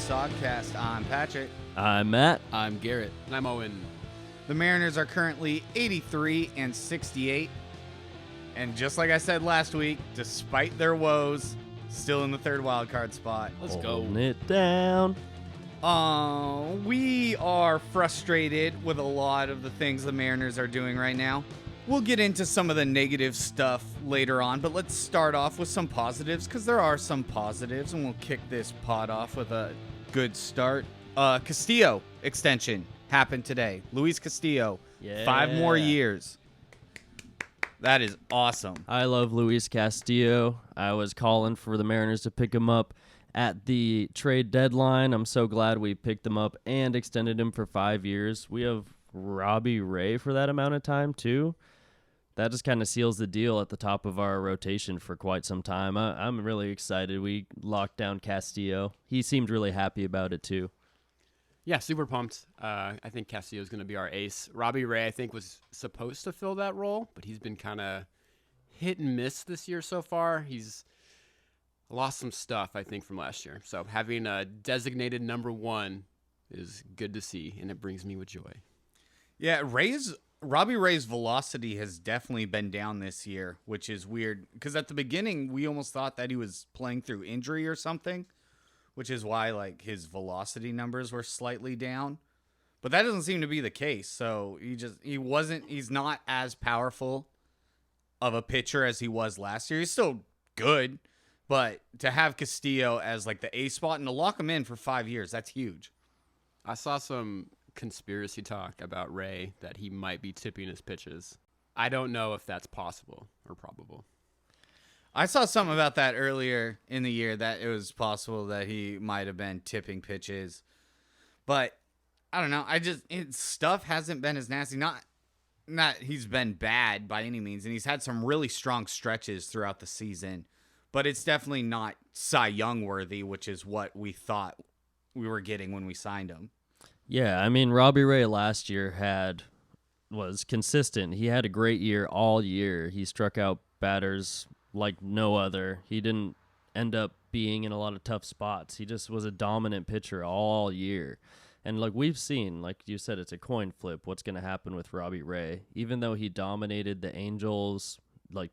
Sogcast. I'm Patrick. I'm Matt. I'm Garrett. And I'm Owen. The Mariners are currently 83 and 68. And just like I said last week, despite their woes, still in the third wildcard spot. Let's go. Holding it down. We are frustrated with a lot of the things the Mariners are doing right now. We'll get into some of the negative stuff later on, but let's start off with some positives, because there are some positives, and we'll kick this pod off with a good start. Castillo extension happened today. Luis Castillo, 5 more years. That is awesome. I love Luis Castillo. I was calling for the Mariners to pick him up at the trade deadline. I'm so glad we picked him up and extended him for 5 years. We have Robbie Ray for that amount of time, too. That just kind of seals the deal at the top of our rotation for quite some time. I'm really excited. We locked down Castillo. He seemed really happy about it, too. Yeah, super pumped. I think Castillo is going to be our ace. Robbie Ray, I think, was supposed to fill that role, but he's been kind of hit and miss this year so far. He's lost some stuff, I think, from last year. So having a designated number one is good to see, and it brings me with joy. Yeah, Robbie Ray's velocity has definitely been down this year, which is weird, because at the beginning, we almost thought that he was playing through injury or something, which is why his velocity numbers were slightly down. But that doesn't seem to be the case. So he's not as powerful of a pitcher as he was last year. He's still good, but to have Castillo as the A spot and to lock him in for 5 years, that's huge. I saw some conspiracy talk about Ray that he might be tipping his pitches. I don't know if that's possible or probable. I saw something about that earlier in the year, that it was possible that he might have been tipping pitches. But I don't know. Stuff hasn't been as nasty. Not he's been bad by any means, and he's had some really strong stretches throughout the season. But it's definitely not Cy Young worthy, which is what we thought we were getting when we signed him. Yeah, I mean, Robbie Ray last year was consistent. He had a great year all year. He struck out batters like no other. He didn't end up being in a lot of tough spots. He just was a dominant pitcher all year. And we've seen, like you said, it's a coin flip what's going to happen with Robbie Ray. Even though he dominated the Angels,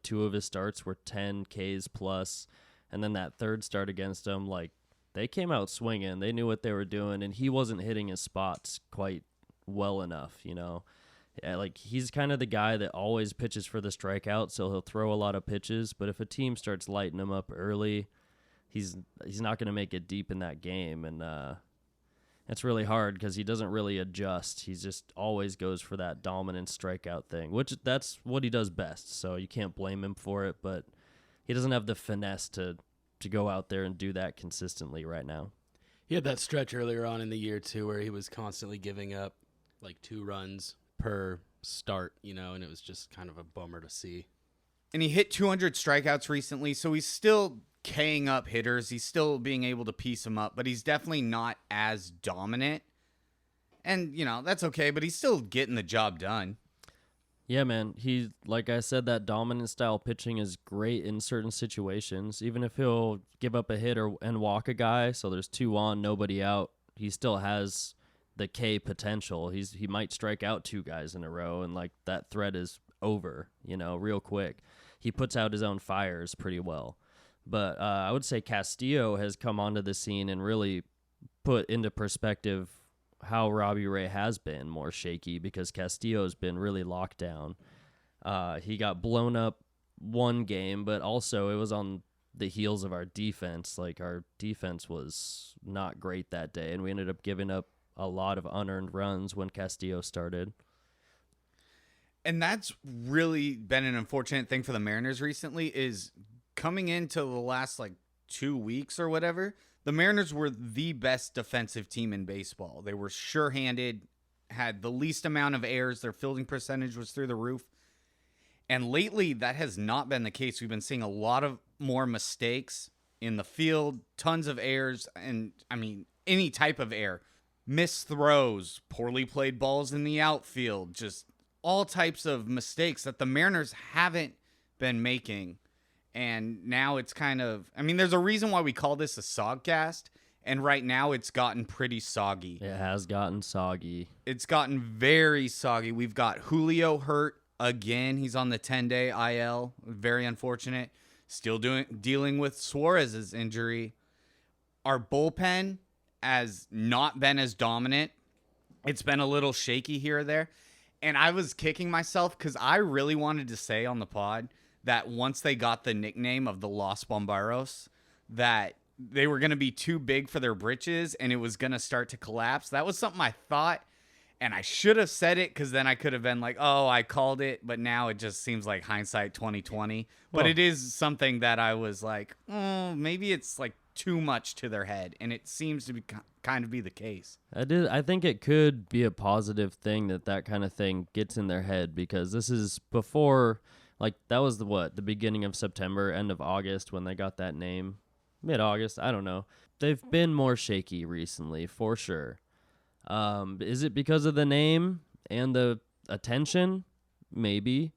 2 of his starts were 10 Ks plus, and then that third start against them, they came out swinging. They knew what they were doing, and he wasn't hitting his spots quite well enough, Yeah, he's kind of the guy that always pitches for the strikeout, so he'll throw a lot of pitches. But if a team starts lighting him up early, he's not going to make it deep in that game, and it's really hard because he doesn't really adjust. He just always goes for that dominant strikeout thing, which that's what he does best. So you can't blame him for it, but he doesn't have the finesse to go out there and do that consistently right now. He had that stretch earlier on in the year, too, where he was constantly giving up 2 runs per start, and it was just kind of a bummer to see. And he hit 200 strikeouts recently, so he's still K'ing up hitters. He's still being able to piece them up, but he's definitely not as dominant. And, that's okay, but he's still getting the job done. Yeah, man. He, like I said, that dominant style pitching is great in certain situations. Even if he'll give up a hit and walk a guy, so there's 2 on, nobody out, he still has the K potential. He might strike out 2 guys in a row, and that threat is over, real quick. He puts out his own fires pretty well. But I would say Castillo has come onto the scene and really put into perspective how Robbie Ray has been more shaky, because Castillo's been really locked down. He got blown up one game, but also it was on the heels of our defense. Our defense was not great that day, and we ended up giving up a lot of unearned runs when Castillo started. And that's really been an unfortunate thing for the Mariners recently, is coming into the last 2 weeks or whatever, the Mariners were the best defensive team in baseball. They were sure-handed, had the least amount of errors. Their fielding percentage was through the roof. And lately, that has not been the case. We've been seeing a lot of more mistakes in the field, tons of errors, and, any type of error. Missed throws, poorly played balls in the outfield, just all types of mistakes that the Mariners haven't been making. And now it's kind of, there's a reason why we call this a Sogcast, And right now it's gotten pretty soggy. It has gotten soggy. It's gotten very soggy. We've got Julio hurt again. He's on the 10-day IL. Very unfortunate. Still dealing with Suarez's injury. Our bullpen has not been as dominant. It's been a little shaky here or there. And I was kicking myself because I really wanted to say on the pod that once they got the nickname of the Los Bomberos, that they were going to be too big for their britches and it was going to start to collapse. That was something I thought, and I should have said it because then I could have been like, oh, I called it. But now it just seems like hindsight 2020. But it is something that I was like, oh, maybe it's like too much to their head. And it seems to be kind of be the case. I think it could be a positive thing that kind of thing gets in their head, because this is before, like, that was the beginning of September, end of August when they got that name. Mid-August, I don't know. They've been more shaky recently, for sure. Is it because of the name and the attention? Maybe.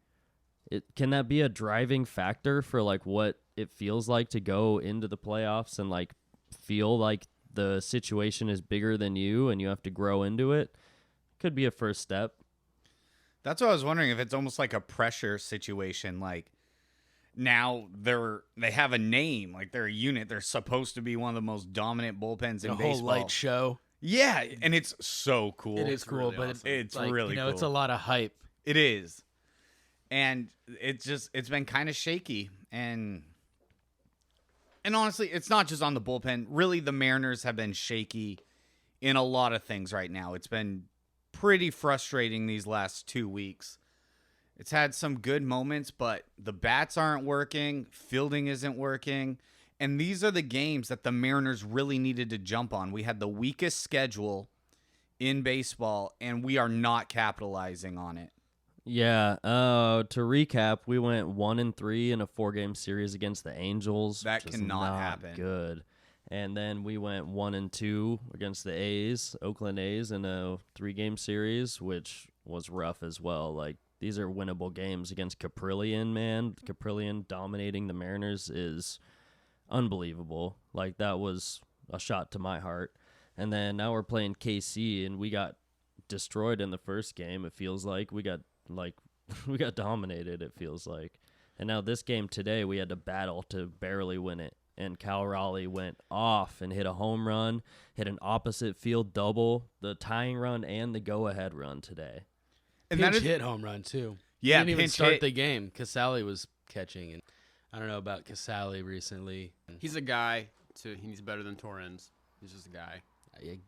Can that be a driving factor for like what it feels like to go into the playoffs and like feel like the situation is bigger than you and you have to grow into it? Could be a first step. That's what I was wondering, if it's almost like a pressure situation, like now they have a name, like they're a unit. They're supposed to be one of the most dominant bullpens in A baseball. whole light show. Yeah, and it's so cool. It is cool, really but awesome. It's like, really cool. It's a lot of hype. It is. And it's been kind of shaky. And honestly, it's not just on the bullpen. Really, the Mariners have been shaky in a lot of things right now. It's been pretty frustrating these last 2 weeks. It's had some good moments, but the bats aren't working. Fielding isn't working. And these are the games that the Mariners really needed to jump on. We had the weakest schedule in baseball, and we are not capitalizing on it. Yeah. To recap, we went 1-3 in a 4-game series against the Angels. That which is cannot not happen. Good. And then we went 1-2 against the A's, Oakland A's, in a 3-game series, which was rough as well. Like, these are winnable games against Caprillion, man. Caprillion dominating the Mariners is unbelievable. Like, that was a shot to my heart. And then now we're playing KC, and we got destroyed in the first game. It feels like we got dominated. It feels like. And now this game today, we had to battle to barely win it. And Cal Raleigh went off and hit a home run, hit an opposite field double, the tying run, and the go-ahead run today. And Pinch that is, hit home run too. yeah, Didn't even pinch start hit. the game. Casale was catching, and I don't know about Casale recently. He's a guy. He's better than Torrens. He's just a guy.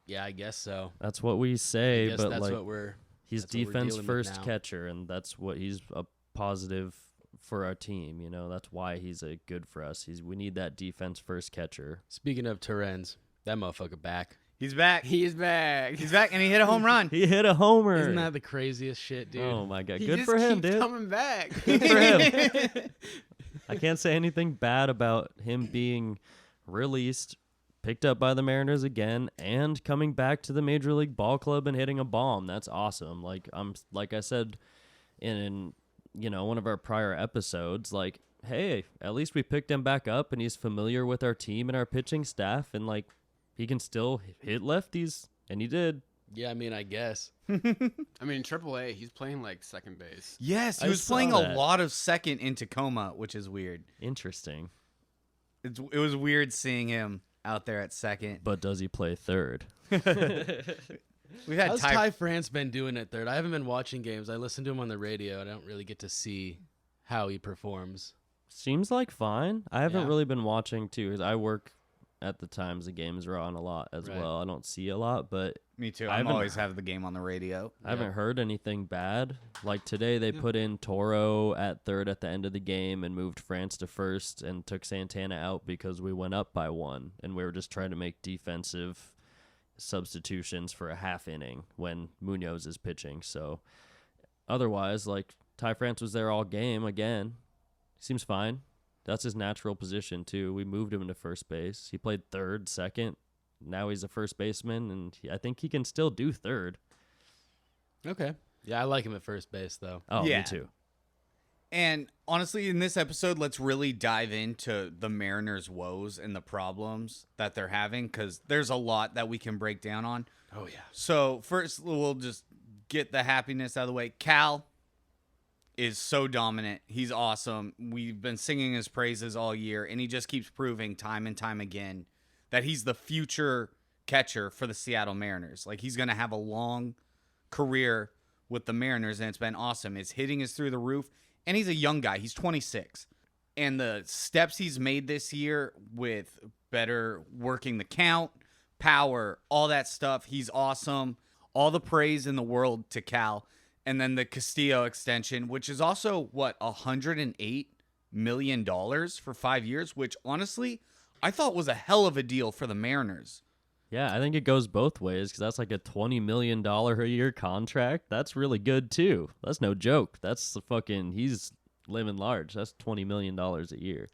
Yeah, I guess so. That's what we I say, guess but that's like what he's that's what we're defense dealing with first now. catcher, and that's what he's a positive for our team. You know, that's why he's a good for us. We need that defense first catcher. Speaking of Torrens, that motherfucker back. He's back. He is back. He's back, and he hit a home run. He hit a homer. Isn't that the craziest shit, dude? Oh my god, He good just for him, keeps dude. coming back. Good for him. I can't say anything bad about him being released, picked up by the Mariners again, and coming back to the Major League Ball Club and hitting a bomb. That's awesome. Like I said in one of our prior episodes, like, hey, at least we picked him back up and he's familiar with our team and our pitching staff, and like he can still hit lefties, and he did. Yeah, I mean, I guess. I mean, AAA, he's playing like second base. Yes, he I was saw playing that. a lot of second in Tacoma, which is weird. Interesting. It was weird seeing him out there at second. But does he play third? We've had How's Ty. Ty France been doing at third? I haven't been watching games. I listen to him on the radio. I don't really get to see how he performs. Seems like fine. I haven't Yeah. really been watching too, because I work at the times the games are on a lot as Right. well. I don't see a lot, but Me too. I I'm haven't- always have the game on the radio. I haven't heard anything bad. Like today, they put in Toro at third at the end of the game and moved France to first and took Santana out because we went up by 1, and we were just trying to make defensive substitutions for a half inning when Munoz is pitching. So otherwise, like, Ty France was there all game again. Seems fine. That's his natural position too. We moved him to first base. He played third, second. Now he's a first baseman, and I think he can still do third. Okay. Yeah, I like him at first base, though. Oh, Yeah. me too. And honestly, in this episode, let's really dive into the Mariners' woes and the problems that they're having, because there's a lot that we can break down on. Oh, yeah. So first, we'll just get the happiness out of the way. Cal is so dominant. He's awesome. We've been singing his praises all year, and he just keeps proving time and time again that he's the future catcher for the Seattle Mariners. Like, he's going to have a long career with the Mariners, and it's been awesome. His hitting is through the roof, and he's a young guy. He's 26. And the steps he's made this year with better working the count, power, all that stuff, he's awesome. All the praise in the world to Cal. And then the Castillo extension, which is also, $108 million for 5 years, which honestly, I thought was a hell of a deal for the Mariners. Yeah, I think it goes both ways because that's like a $20 million a year contract. That's really good too. That's no joke. That's the fucking, he's living large. That's $20 million a year.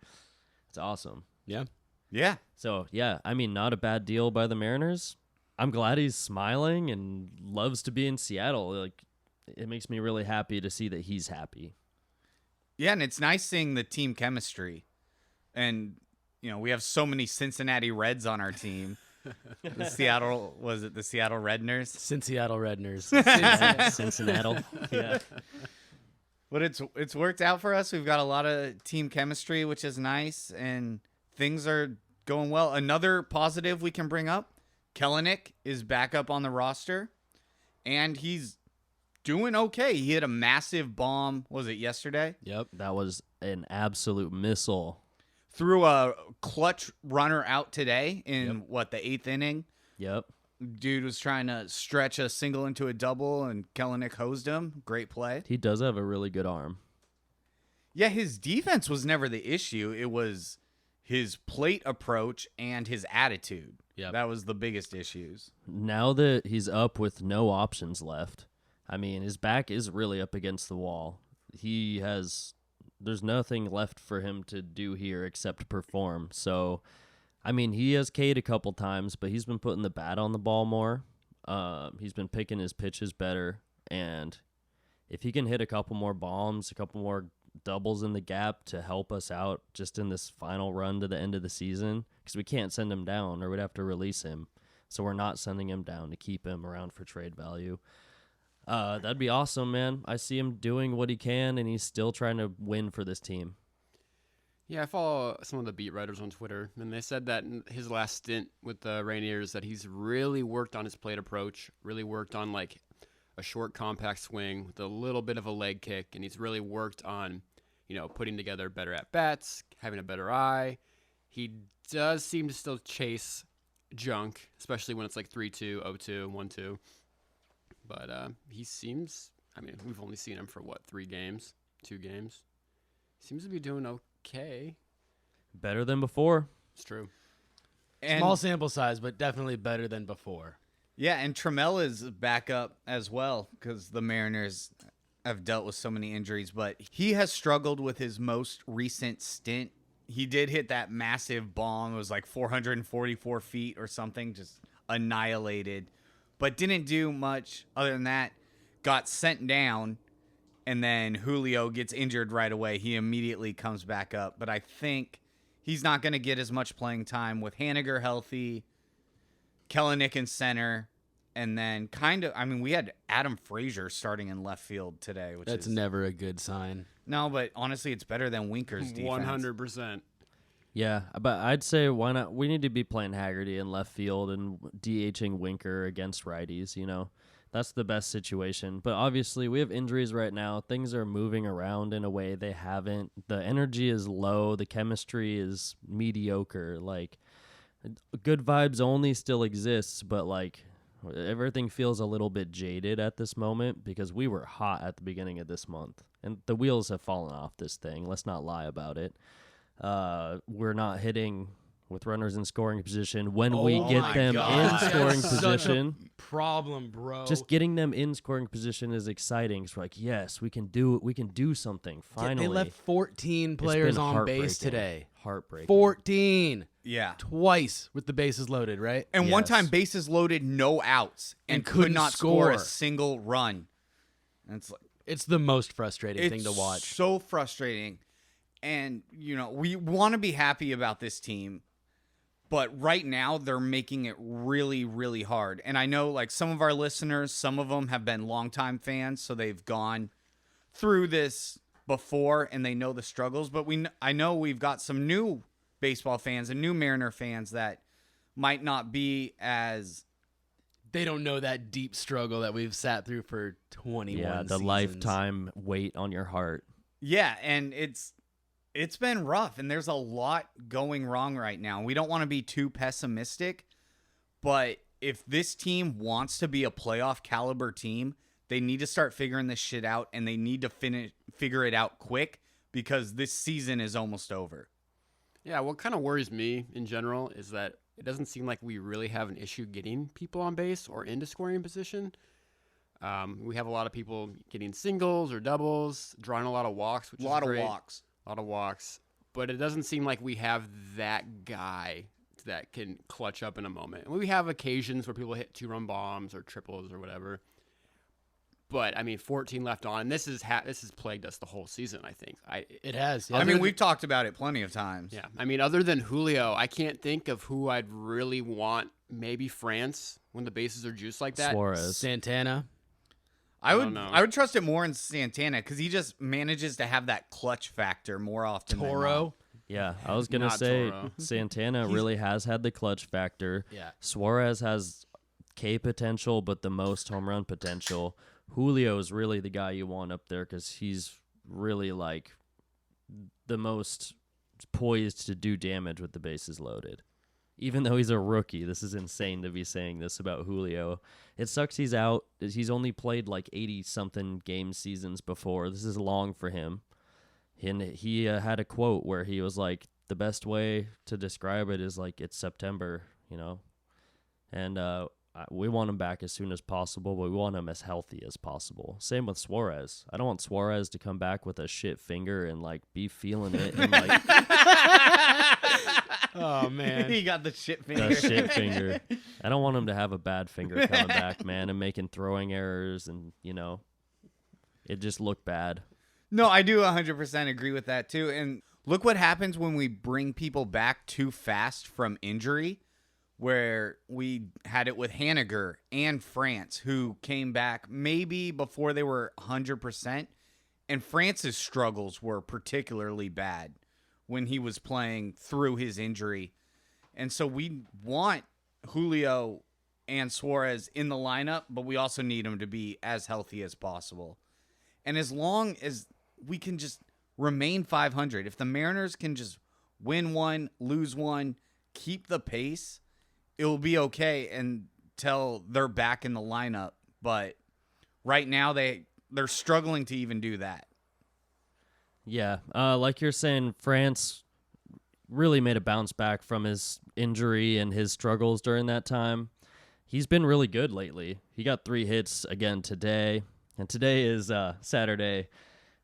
It's awesome. Yeah. Yeah. So, yeah, I mean, not a bad deal by the Mariners. I'm glad he's smiling and loves to be in Seattle. Like, it makes me really happy to see that he's happy. Yeah, and it's nice seeing the team chemistry. And, we have so many Cincinnati Reds on our team. The Seattle Redners? Seattle Redners. Cincinnati. Yeah. But it's worked out for us. We've got a lot of team chemistry, which is nice, and things are going well. Another positive we can bring up, Kelenic is back up on the roster, and he's doing okay. He hit a massive bomb, was it yesterday? Yep. That was an absolute missile. Threw a clutch runner out today in, the 8th inning? Yep. Dude was trying to stretch a single into a double, and Kelenic hosed him. Great play. He does have a really good arm. Yeah, his defense was never the issue. It was his plate approach and his attitude. Yep. That was the biggest issues. Now that he's up with no options left, I mean, his back is really up against the wall. There's nothing left for him to do here except perform. So, I mean, he has K'd a couple times, but he's been putting the bat on the ball more. He's been picking his pitches better. And if he can hit a couple more bombs, a couple more doubles in the gap to help us out just in this final run to the end of the season, because we can't send him down or we'd have to release him. So we're not sending him down to keep him around for trade value. That'd be awesome, man. I see him doing what he can, and he's still trying to win for this team. Yeah, I follow some of the beat writers on Twitter, and they said that in his last stint with the Rainiers that he's really worked on his plate approach, really worked on like a short, compact swing with a little bit of a leg kick, and he's really worked on, putting together better at-bats, having a better eye. He does seem to still chase junk, especially when it's like 3-2, 0-2, 1-2. But he seems, we've only seen him for 2 games? Seems to be doing okay. Better than before. It's true. And, Small sample size, but definitely better than before. Yeah, and Trammell is back up as well because the Mariners have dealt with so many injuries, but he has struggled with his most recent stint. He did hit that massive bomb. It was like 444 feet or something, just annihilated. But didn't do much other than that. Got sent down, and then Julio gets injured right away. He immediately comes back up. But I think he's not going to get as much playing time with Haniger healthy, Kelenic in center, and then we had Adam Frazier starting in left field today. That's never a good sign. No, but honestly, it's better than Winker's defense. 100%. Yeah, but I'd say why not? We need to be playing Haggerty in left field and DHing Winker against righties, That's the best situation. But obviously, we have injuries right now. Things are moving around in a way they haven't. The energy is low. The chemistry is mediocre. Like, good vibes only still exists, but, like, everything feels a little bit jaded at this moment because we were hot at the beginning of this month. And the wheels have fallen off this thing. Let's not lie about it. We're not hitting with runners in scoring position when we get them in scoring position. Problem, bro. Just getting them in scoring position is exciting. It's like, yes, we can do it. We can do something. Finally, they left 14 players on base today. Heartbreaking. 14. Yeah. Twice with the bases loaded, right? And one time bases loaded, no outs, and could couldn't not score a score. single run. And it's like, It's the most frustrating thing to watch. So frustrating. And, we want to be happy about this team, but right now they're making it really, really hard. And I know, like, some of our listeners, some of them have been longtime fans, so they've gone through this before and they know the struggles. But I know we've got some new baseball fans and new Mariner fans that might not be as... They don't know that deep struggle that we've sat through for 21 the seasons. lifetime weight on your heart. Yeah, and it's been rough, and there's a lot going wrong right now. We don't want to be too pessimistic, but if this team wants to be a playoff caliber team, they need to start figuring this shit out, and they need to figure it out quick because this season is almost over. Yeah, what kind of worries me in general is that it doesn't seem like we really have an issue getting people on base or into scoring position. We have a lot of people getting singles or doubles, drawing a lot of walks, which is great. A lot of walks. But it doesn't seem like we have that guy that can clutch up in a moment. And we have occasions where people hit 2-run bombs or triples or whatever. But, 14 left on. And this has plagued us the whole season, I think. It has. Yeah. We've talked about it plenty of times. Yeah. Other than Julio, I can't think of who I'd really want. Maybe France when the bases are juiced like that. Suarez. Santana. I would trust it more in Santana because he just manages to have that clutch factor more often than not. Toro. Yeah, I was going to Not say Toro. Santana really has had the clutch factor. Yeah. Suarez has K potential, but the most home run potential. Julio is really the guy you want up there because he's really like the most poised to do damage with the bases loaded. Even though he's a rookie, this is insane to be saying this about Julio. It sucks he's out. He's only played like 80-something game seasons before. This is long for him. And he had a quote where he was like, the best way to describe it is like it's September, And we want him back as soon as possible, but we want him as healthy as possible. Same with Suarez. I don't want Suarez to come back with a shit finger and like be feeling it and like Oh man, he got the shit finger. the shit finger. I don't want him to have a bad finger coming back, man, and making throwing errors and it just looked bad. No, I do 100% agree with that too. And look what happens when we bring people back too fast from injury. Where we had it with Haniger and France, who came back maybe before they were 100%. And France's struggles were particularly bad when he was playing through his injury. And so we want Julio and Suarez in the lineup, but we also need them to be as healthy as possible. And as long as we can just remain 500, if the Mariners can just win one, lose one, keep the pace, it'll be okay until they're back in the lineup. But right now they're struggling to even do that. Yeah, like you're saying, France really made a bounce back from his injury and his struggles during that time. He's been really good lately. He got 3 hits again today, and today is Saturday,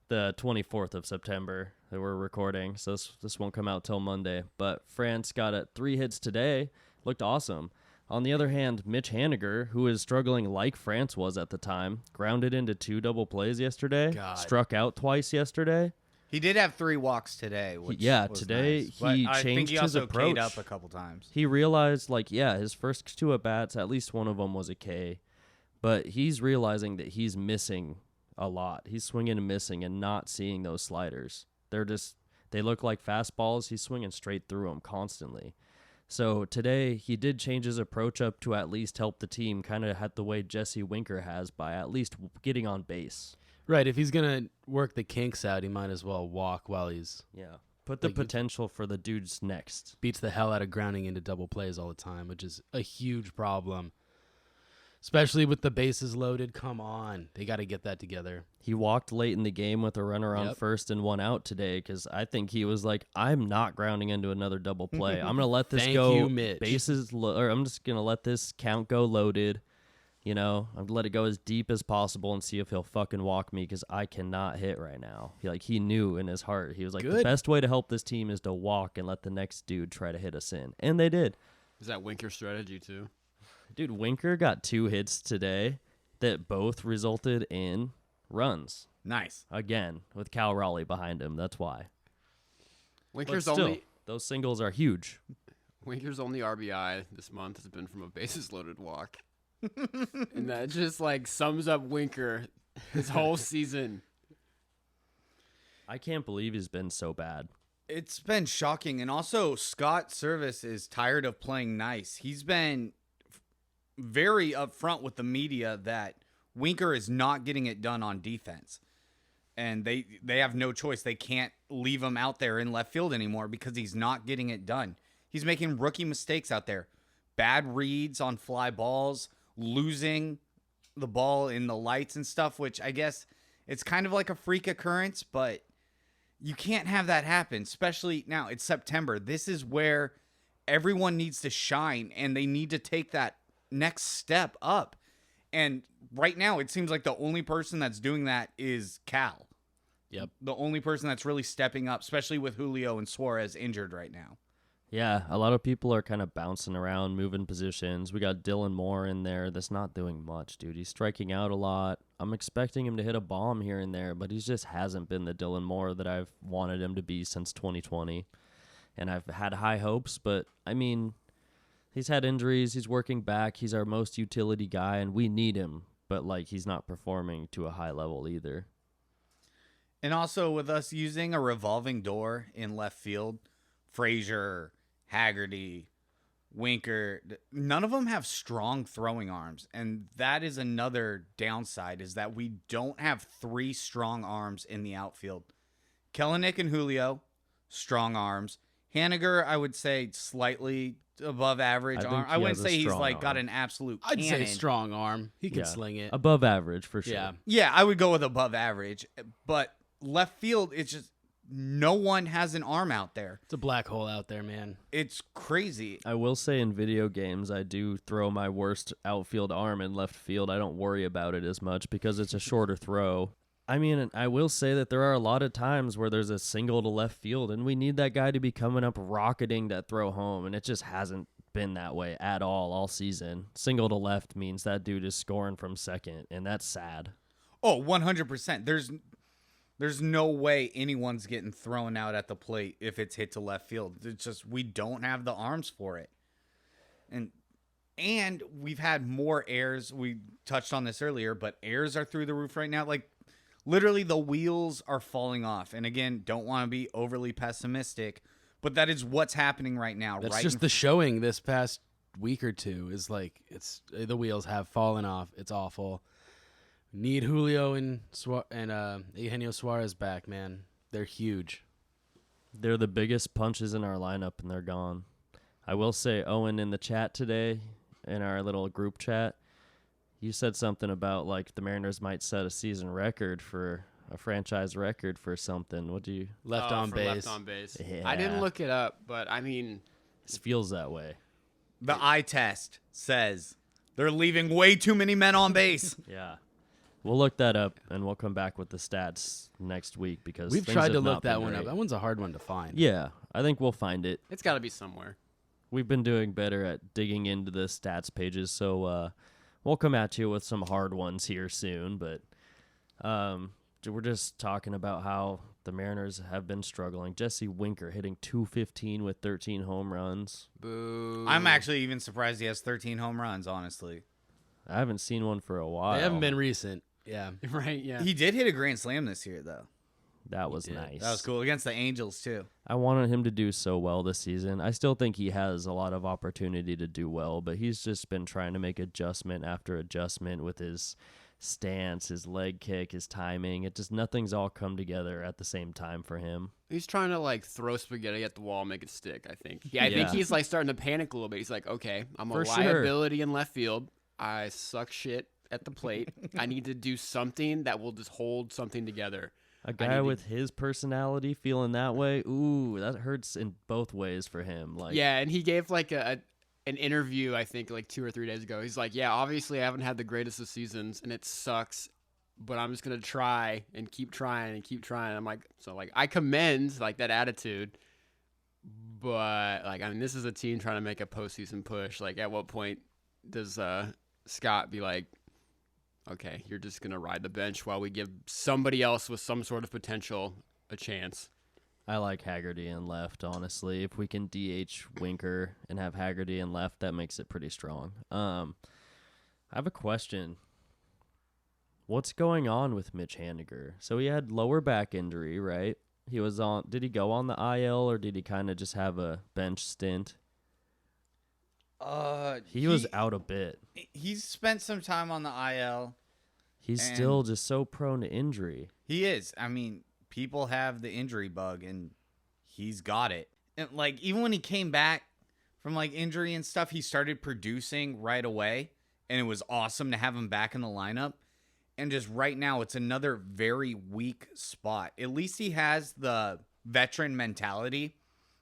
the 24th of September that we're recording, so this won't come out till Monday. But France got 3 hits today. Looked awesome. On the other hand, Mitch Haniger, who is struggling like France was at the time, grounded into 2 double plays yesterday, struck out twice yesterday. He did have 3 walks today, which was today nice. But he I think changed he his also approach. K'd up a couple times. He realized, his first 2 at-bats, at least one of them was a K, but he's realizing that he's missing a lot. He's swinging and missing and not seeing those sliders. They look like fastballs. He's swinging straight through them constantly. So today he did change his approach up to at least help the team, kind of had the way Jesse Winker has by at least getting on base. Right, if he's going to work the kinks out, he might as well walk while he's... Yeah, put the potential for the dudes next. Beats the hell out of grounding into double plays all the time, which is a huge problem. Especially with the bases loaded. Come on. They got to get that together. He walked late in the game with a runner on first and 1 out today because I think he was like, I'm not grounding into another double play. I'm going to let this go. You, Mitch. Or I'm just going to let this count go loaded. I'm going to let it go as deep as possible and see if he'll fucking walk me because I cannot hit right now. He knew in his heart. He was like, the best way to help this team is to walk and let the next dude try to hit us in. And they did. Is that Winker strategy too? Dude, Winker got 2 hits today that both resulted in runs Nice. again with Cal Raleigh behind him. That's why. But Winker's still, only those singles are huge. RBI this month has been from a bases loaded walk. And that just like sums up Winker his whole season. I can't believe he's been so bad. It's been shocking. And also, Scott Service is tired of playing nice. He's been very upfront with the media that Winker is not getting it done on defense. And they have no choice. They can't leave him out there in left field anymore because he's not getting it done. He's making rookie mistakes out there. Bad reads on fly balls, losing the ball in the lights and stuff, which I guess it's kind of like a freak occurrence, but you can't have that happen, especially now. It's September. This is where everyone needs to shine, and they need to take that next step up. And right now, it seems like the only person that's doing that is Cal. Yep. The only person that's really stepping up, especially with Julio and Suarez injured right now. Yeah, a lot of people are kind of bouncing around, moving positions. We got Dylan Moore in there that's not doing much, dude. He's striking out a lot. I'm expecting him to hit a bomb here and there, but he just hasn't been the Dylan Moore that I've wanted him to be since 2020. And I've had high hopes, but, I mean, he's had injuries. He's working back. He's our most utility guy, and we need him. But, like, he's not performing to a high level either. And also with us using a revolving door in left field, Frazier, Haggerty, Winker, none of them have strong throwing arms. And that is another downside, is that we don't have three strong arms in the outfield. Kelenic and Julio, strong arms. Haniger, I would say slightly above average arm. I wouldn't say he's like got an absolute I'd cannon. say strong arm. He can sling it. Above average, for sure. Yeah. Yeah, I would go with above average. But left field, it's just no one has an arm out there. It's a black hole out there, man. It's crazy. I will say in video games, I do throw my worst outfield arm in left field. I don't worry about it as much because it's a shorter throw. I mean, I will say that there are a lot of times where there's a single to left field, and we need that guy to be coming up rocketing that throw home, and it just hasn't been that way at all season. Single to left means that dude is scoring from second, and that's sad. Oh, 100%. There's no way anyone's getting thrown out at the plate if it's hit to left field. It's just we don't have the arms for it. And we've had more errors. We touched on this earlier, but errors are through the roof right now. Like, literally the wheels are falling off. And again, don't want to be overly pessimistic, but that is what's happening right now. That's right just the showing this past week or two is like the wheels have fallen off. It's awful. Need Julio and Eugenio Suarez back, man. They're huge. They're the biggest punches in our lineup, and they're gone. I will say, Owen, in the chat today, in our little group chat, you said something about, like, the Mariners might set a season record for a franchise record for something. What do you... Left on base. Left on base. Yeah. I didn't look it up, but, I mean... It feels that way. The eye test says they're leaving way too many men on base. Yeah. We'll look that up, and we'll come back with the stats next week because We've things tried to have look not that been one up. great. That one's a hard one to find. Yeah, I think we'll find it. It's got to be somewhere. We've been doing better at digging into the stats pages, so we'll come at you with some hard ones here soon. But we're just talking about how the Mariners have been struggling. Jesse Winker hitting .215 with 13 home runs. Boo. I'm actually even surprised he has 13 home runs, honestly. I haven't seen one for a while. They haven't been recent. Yeah. Right, yeah. He did hit a grand slam this year, though. That was did. nice. That was cool. Against the Angels, too. I wanted him to do so well this season. I still think he has a lot of opportunity to do well, but he's just been trying to make adjustment after adjustment with his stance, his leg kick, his timing. It just nothing's all come together at the same time for him. He's trying to, like, throw spaghetti at the wall and make it stick, I think. Yeah, I think Yeah. he's, like, starting to panic a little bit. He's like, okay, I'm For a sure. liability in left field. I suck shit at the plate. I need to do something that will just hold something together. A need guy to- with his personality feeling that way, ooh, that hurts in both ways for him. Like, Yeah, and he gave, like, an interview, I think, like 2 or 3 days ago. He's like, yeah, obviously I haven't had the greatest of seasons, and it sucks, but I'm just going to try and keep trying and keep trying. I'm like, so, like, I commend, like, that attitude, but, like, I mean, this is a team trying to make a postseason push. Like, at what point does Scott be like, okay, you're just going to ride the bench while we give somebody else with some sort of potential a chance. I like Haggerty in left, honestly. If we can DH Winker and have Haggerty in left, that makes it pretty strong. I have a question. What's going on with Mitch Haniger? So he had lower back injury, right? He was on. Did he go on the IL or did he kind of just have a bench stint? He was out a bit. He's spent some time on the IL. He's And- still just so prone to injury. He is. I mean, people have the injury bug, and he's got it. And, like, even when he came back from, like, injury and stuff, he started producing right away, and it was awesome to have him back in the lineup. And just right now, it's another very weak spot. At least he has the veteran mentality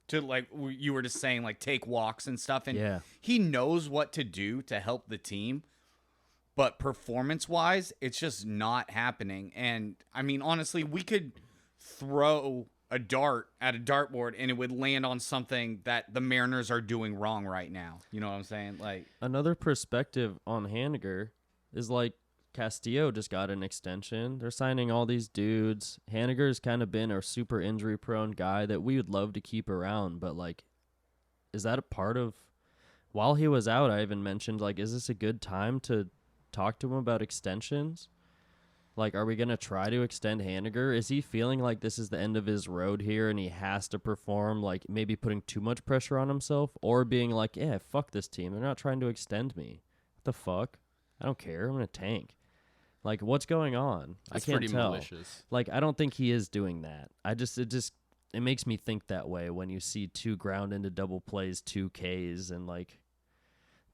to, like you were just saying, like, take walks and stuff. And Yeah. he knows what to do to help the team. But performance-wise, it's just not happening. And, I mean, honestly, we could throw a dart at a dartboard and it would land on something that the Mariners are doing wrong right now. You know what I'm saying? Like, Another perspective on Haniger is like Castillo just got an extension. They're signing all these dudes. Haniger's kind of been a super injury prone guy that we would love to keep around, but like, is that a part of, while he was out, I even mentioned, like, is this a good time to talk to him about extensions? Like, are we going to try to extend Haniger? Is he feeling like this is the end of his road here and he has to perform, like maybe putting too much pressure on himself, or being like, yeah, fuck this team. They're not trying to extend me. What the fuck? I don't care. I'm going to tank. Like, what's going on? That's I can't pretty tell. malicious. Like, I don't think he is doing that. It makes me think that way when you see 2 ground into double plays, 2 Ks, and like.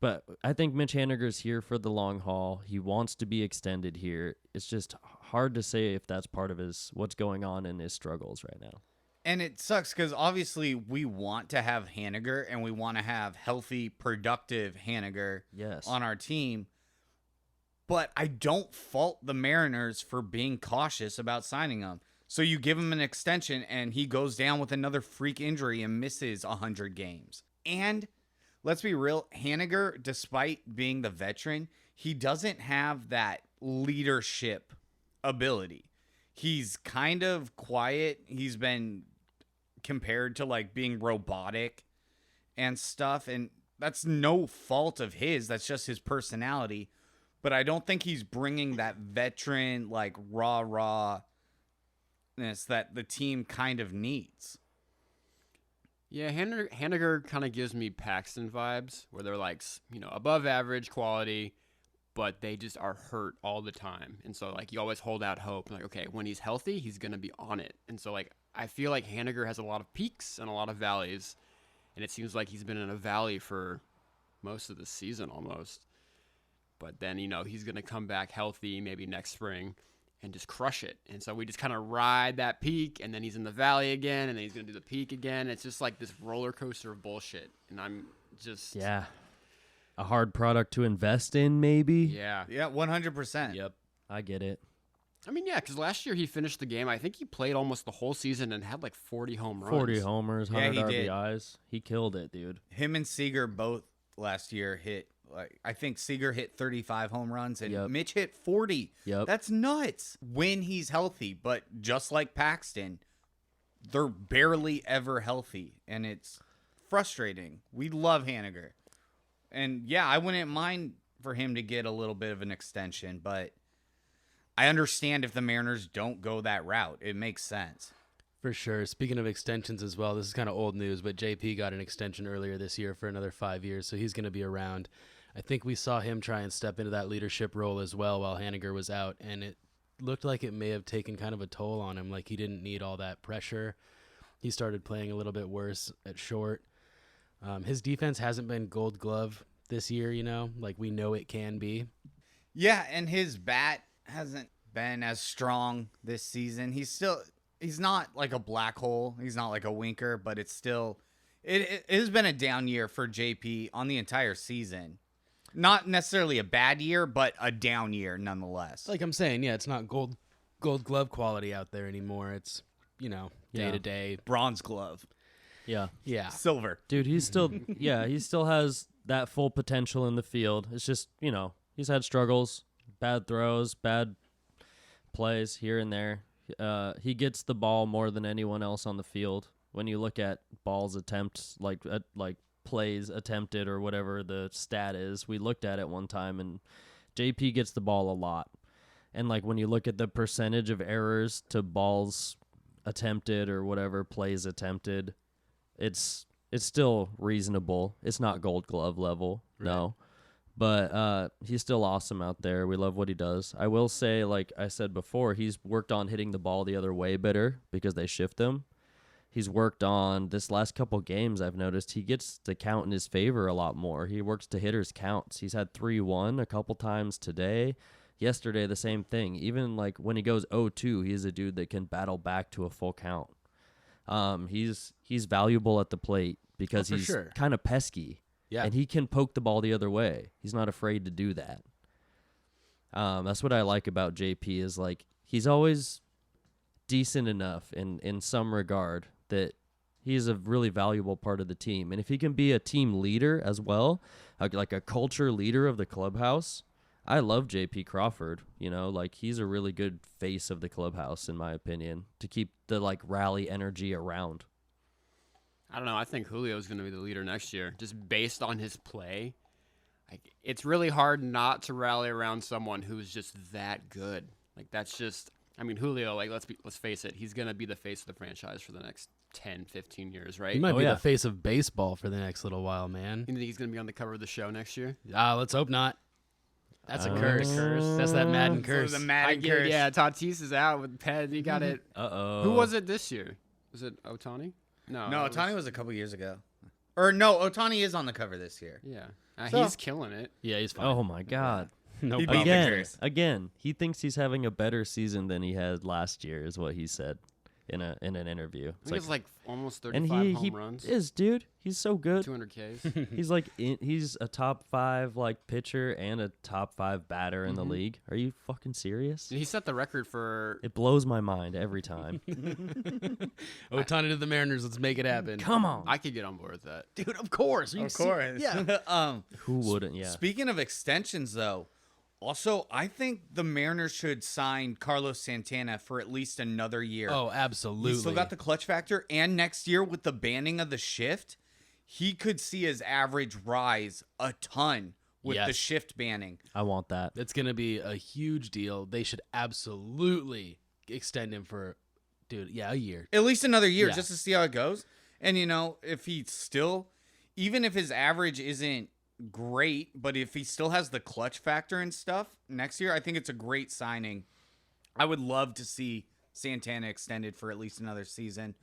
But I think Mitch Haniger's here for the long haul. He wants to be extended here. It's just hard to say if that's part of what's going on in his struggles right now. and it sucks because obviously we want to have Haniger and we want to have healthy, productive Haniger Yes. on our team. But I don't fault the Mariners for being cautious about signing him. So you give him an extension and he goes down with another freak injury and misses 100 games. And let's be real, Haniger, despite being the veteran, he doesn't have that leadership ability. He's kind of quiet. He's been compared to like being robotic and stuff. And that's no fault of his. That's just his personality. But I don't think he's bringing that veteran, like, rawness that the team kind of needs. Yeah, Haniger kind of gives me Paxton vibes, where they're like, above average quality, but they just are hurt all the time. And so, like, you always hold out hope. Like, okay, when he's healthy, he's going to be on it. And so, like, I feel like Haniger has a lot of peaks and a lot of valleys. And it seems like he's been in a valley for most of the season almost. But then, he's going to come back healthy maybe next spring and just crush it. And so we just kind of ride that peak, and then he's in the valley again, and then he's going to do the peak again. It's just like this roller coaster of bullshit. And I'm just... Yeah. A hard product to invest in, maybe? Yeah. Yeah, 100%. Yep. I get it. I mean, yeah, because last year he finished the game. I think he played almost the whole season and had like 40 home runs. 40 homers, Yeah, 100 he did. RBIs. He killed it, dude. Him and Seager both last year hit, like, I think Seager hit 35 home runs and Yep. Mitch hit 40. Yep. That's nuts when he's healthy. But just like Paxton, they're barely ever healthy, and it's frustrating. We love Haniger. And, yeah, I wouldn't mind for him to get a little bit of an extension, but I understand if the Mariners don't go that route. It makes sense. For sure. Speaking of extensions as well, this is kind of old news, but JP got an extension earlier this year for another 5 years, so he's going to be around. I think we saw him try and step into that leadership role as well while Haniger was out, and it looked like it may have taken kind of a toll on him. Like, he didn't need all that pressure. He started playing a little bit worse at short. His defense hasn't been Gold Glove this year, like we know it can be. Yeah, and his bat hasn't been as strong this season. He's not like a black hole. He's not like a Winker, but it's still, it has been a down year for JP on the entire season. Not necessarily a bad year, but a down year nonetheless. Like I'm saying, yeah, it's not Gold Glove quality out there anymore. It's, day to day. Bronze glove, Yeah. Yeah. silver. Dude, he's still, he still has that full potential in the field. It's just, he's had struggles, bad throws, bad plays here and there. He gets the ball more than anyone else on the field. When you look at balls attempts, like plays attempted or whatever the stat is, we looked at it one time, and JP gets the ball a lot. And like when you look at the percentage of errors to balls attempted or whatever plays attempted, it's still reasonable. It's not Gold Glove level, no. But he's still awesome out there. We love what he does. I will say, like I said before, he's worked on hitting the ball the other way better because they shift him. He's worked on this last couple games. I've noticed he gets to count in his favor a lot more. He works to hitters' counts. He's had 3-1 a couple times today. Yesterday, the same thing. Even like when he goes 0-2, he's a dude that can battle back to a full count. He's valuable at the plate because he's kind of pesky. Yeah. And he can poke the ball the other way. He's not afraid to do that. That's what I like about JP is like he's always decent enough in some regard that he's a really valuable part of the team. And if he can be a team leader as well, like a culture leader of the clubhouse, I love JP Crawford. You know, like he's a really good face of the clubhouse, in my opinion, to keep the like rally energy around. I don't know. I think Julio is going to be the leader next year, just based on his play. Like, it's really hard not to rally around someone who is just that good. Like that's just. I mean, Julio. Like let's face it. He's going to be the face of the franchise for the next 10, 15 years, right? He might be the face of baseball for the next little while, man. You think he's going to be on the cover of the show next year? Let's hope not. That's a curse. That's that Madden curse. The Madden curse. Yeah, Tatis is out with Ped. He got it. Uh-oh. Who was it this year? Was it Ohtani? No, Ohtani was a couple years ago. Or no, Ohtani is on the cover this year. Yeah, So- he's killing it. Yeah, he's fine. Oh, my God. No He problem. beat the Again, curse. again, he thinks he's having a better season than he had last year, is what he said in an interview. I think it's like almost 35 and he home runs, is, dude. He's so good. 200 Ks. He's like he's a top 5 like pitcher and a top 5 batter in the league. Are you fucking serious? And he set the record for. It blows my mind every time. Ohtani to the Mariners. Let's make it happen. Come on, I could get on board with that. dude. Of course. Of course. Yeah. who wouldn't? Yeah. Speaking of extensions, though, also I think the Mariners should sign Carlos Santana for at least another year. Oh, absolutely. He's still got the clutch factor, and next year with the banning of the shift, he could see his average rise a ton with the Yes. shift banning. I want that. It's going to be a huge deal. They should absolutely extend him for, a year. At least another year Yeah. just to see how it goes. And, if he still, even if his average isn't great, but if he still has the clutch factor and stuff next year, I think it's a great signing. I would love to see Santana extended for at least another season.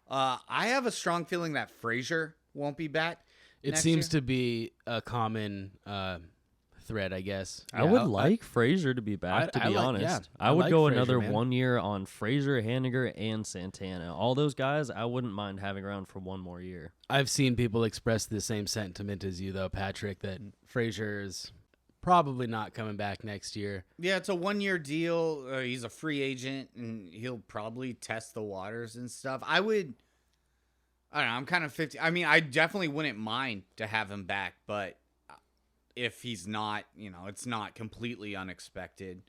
I have a strong feeling that Frazier won't be back. It seems to be a common thread, I guess. I would like Frazier to be back, to be honest. yeah, I I would like go Frazier, another man. 1 year on Frazier, Haniger, and Santana. All those guys, I wouldn't mind having around for one more year. I've seen people express the same sentiment as you, though, Patrick, that Frazier is probably not coming back next year. Yeah, it's a 1 year deal. He's a free agent, and he'll probably test the waters and stuff. I don't know. I'm kind of 50. I mean, I definitely wouldn't mind to have him back, but if he's not, it's not completely unexpected.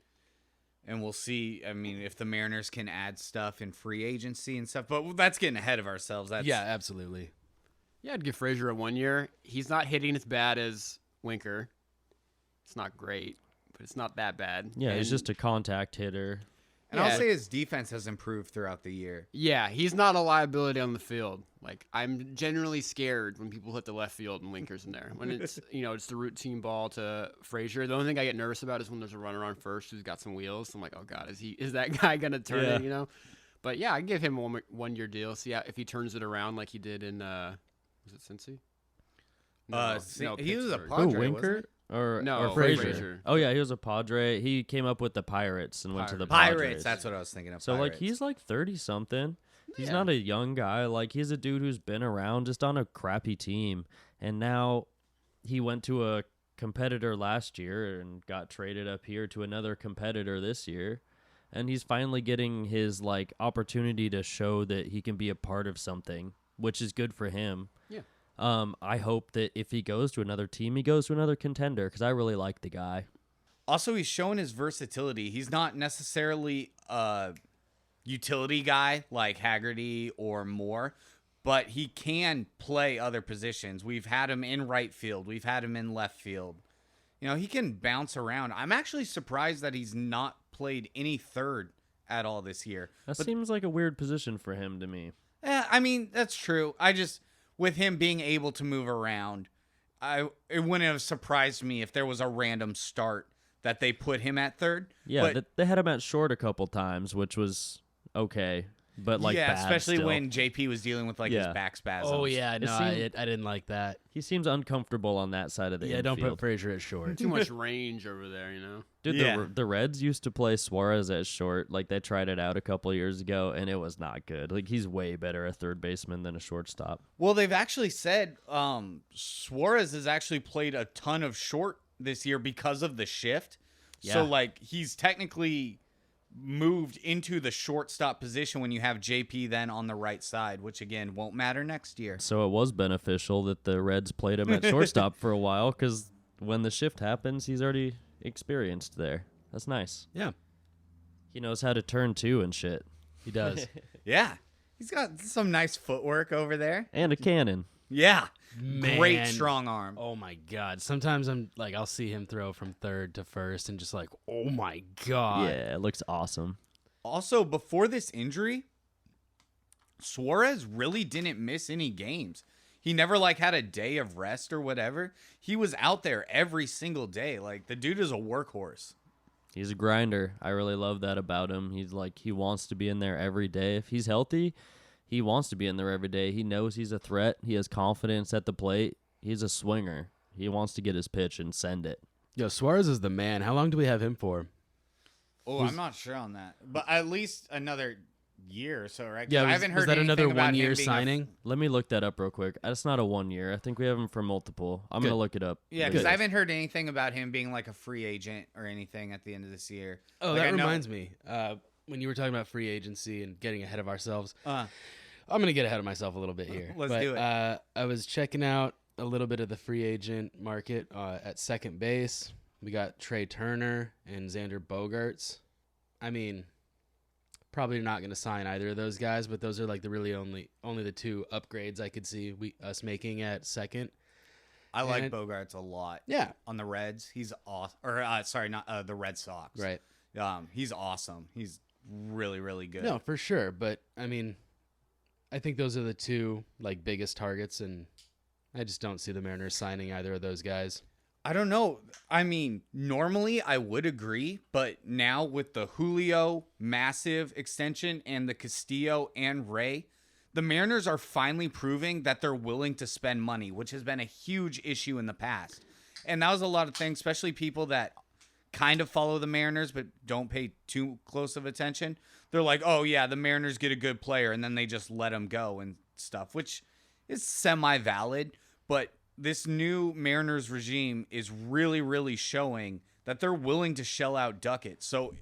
And we'll see. I mean, if the Mariners can add stuff in free agency and stuff, but that's getting ahead of ourselves. Yeah, absolutely. Yeah, I'd give Frazier a 1 year. He's not hitting as bad as Winker. It's not great, but it's not that bad. Yeah, he's And- just a contact hitter. And I'll Yeah. say his defense has improved throughout the year. Yeah, he's not a liability on the field. Like, I'm generally scared when people hit the left field and Winker's in there. When it's, it's the routine ball to Frazier. The only thing I get nervous about is when there's a runner on first who's got some wheels. I'm like, oh God, is that guy going to turn it, But yeah, I'd give him a 1 year deal. See if he turns it around like he did in, was it Cincy? He was a Pittsburgh. Padre, Winker? wasn't Or Frazier. Frazier. Oh, yeah, he was a Padre. He came up with the Pirates and went to the Pirates. Pirates. That's what I was thinking of. So, Pirates. he's 30-something. He's Yeah. not a young guy. He's a dude who's been around just on a crappy team. And now he went to a competitor last year and got traded up here to another competitor this year. And he's finally getting his, opportunity to show that he can be a part of something, which is good for him. Yeah. I hope that if he goes to another team, he goes to another contender because I really like the guy. Also, he's showing his versatility. He's not necessarily a utility guy like Haggerty or Moore, but he can play other positions. We've had him in right field. We've had him in left field. You know, he can bounce around. I'm actually surprised that he's not played any third at all this year. That seems like a weird position for him to me. I mean, that's true. With him being able to move around, it wouldn't have surprised me if there was a random start that they put him at third. Yeah, but, they had him at short a couple times, which was okay, but like bad especially still. when JP was dealing with his back spasms. Oh yeah, no, I seemed- didn't like that. He seems uncomfortable on that side of the Yeah, don't infield. put Frazier at short. Too much range over there, you know. Dude, Yeah. the Reds used to play Suarez at short. Like, they tried it out a couple years ago, and it was not good. Like, he's way better a third baseman than a shortstop. Well, they've actually said Suarez has actually played a ton of short this year because of the shift. Yeah. So, like, he's technically moved into the shortstop position when you have JP then on the right side, which, again, won't matter next year. So it was beneficial that the Reds played him at shortstop for a while, because when the shift happens, he's already experienced there. That's nice. Yeah, He knows how to turn too and shit. he does. Yeah. He's got some nice footwork over there. And a cannon. Yeah. Great Man. strong arm. Oh my god. Sometimes I'm like, I'll see him throw from third to first, and just like, oh my god. Yeah, it looks awesome. Also, before this injury, Suarez really didn't miss any games. He never had a day of rest or whatever. He was out there every single day. Like, the dude is a workhorse. He's a grinder. I really love that about him. He wants to be in there every day. If he's healthy, he wants to be in there every day. He knows he's a threat. He has confidence at the plate. He's a swinger. He wants to get his pitch and send it. Yo, Suarez is the man. How long do we have him for? Oh, I'm not sure on that. But at least another year or so, right? 'Cause Yeah, I haven't heard was that anything another about him 1-year being signing? Let me look that up real quick. It's not a 1 year. I think we have him for multiple. I'm Good. going to look it up. Yeah, later. because I haven't heard anything about him being a free agent or anything at the end of this year. Oh, Like, that I know- reminds me. When you were talking about free agency and getting ahead of ourselves, Uh, I'm going to get ahead of myself a little bit here. Let's But, do it. I was checking out a little bit of the free agent market at second base. We got Trey Turner and Xander Bogaerts. I mean, probably not going to sign either of those guys, but those are the really only the two upgrades I could see us making at second. I like And- Bogarts a lot. Yeah, On the Reds, he's awesome. Or, sorry, not the Red Sox. right. He's awesome. He's really, really good. No, for sure. But I mean, I think those are the two biggest targets, and I just don't see the Mariners signing either of those guys. I don't know. I mean, normally I would agree, but now with the Julio massive extension and the Castillo and Ray, the Mariners are finally proving that they're willing to spend money, which has been a huge issue in the past. And that was a lot of things, especially people that kind of follow the Mariners but don't pay too close of attention. They're like, oh, yeah, the Mariners get a good player, and then they just let him go and stuff, which is semi-valid. But this new Mariners regime is really, really showing that they're willing to shell out ducats. So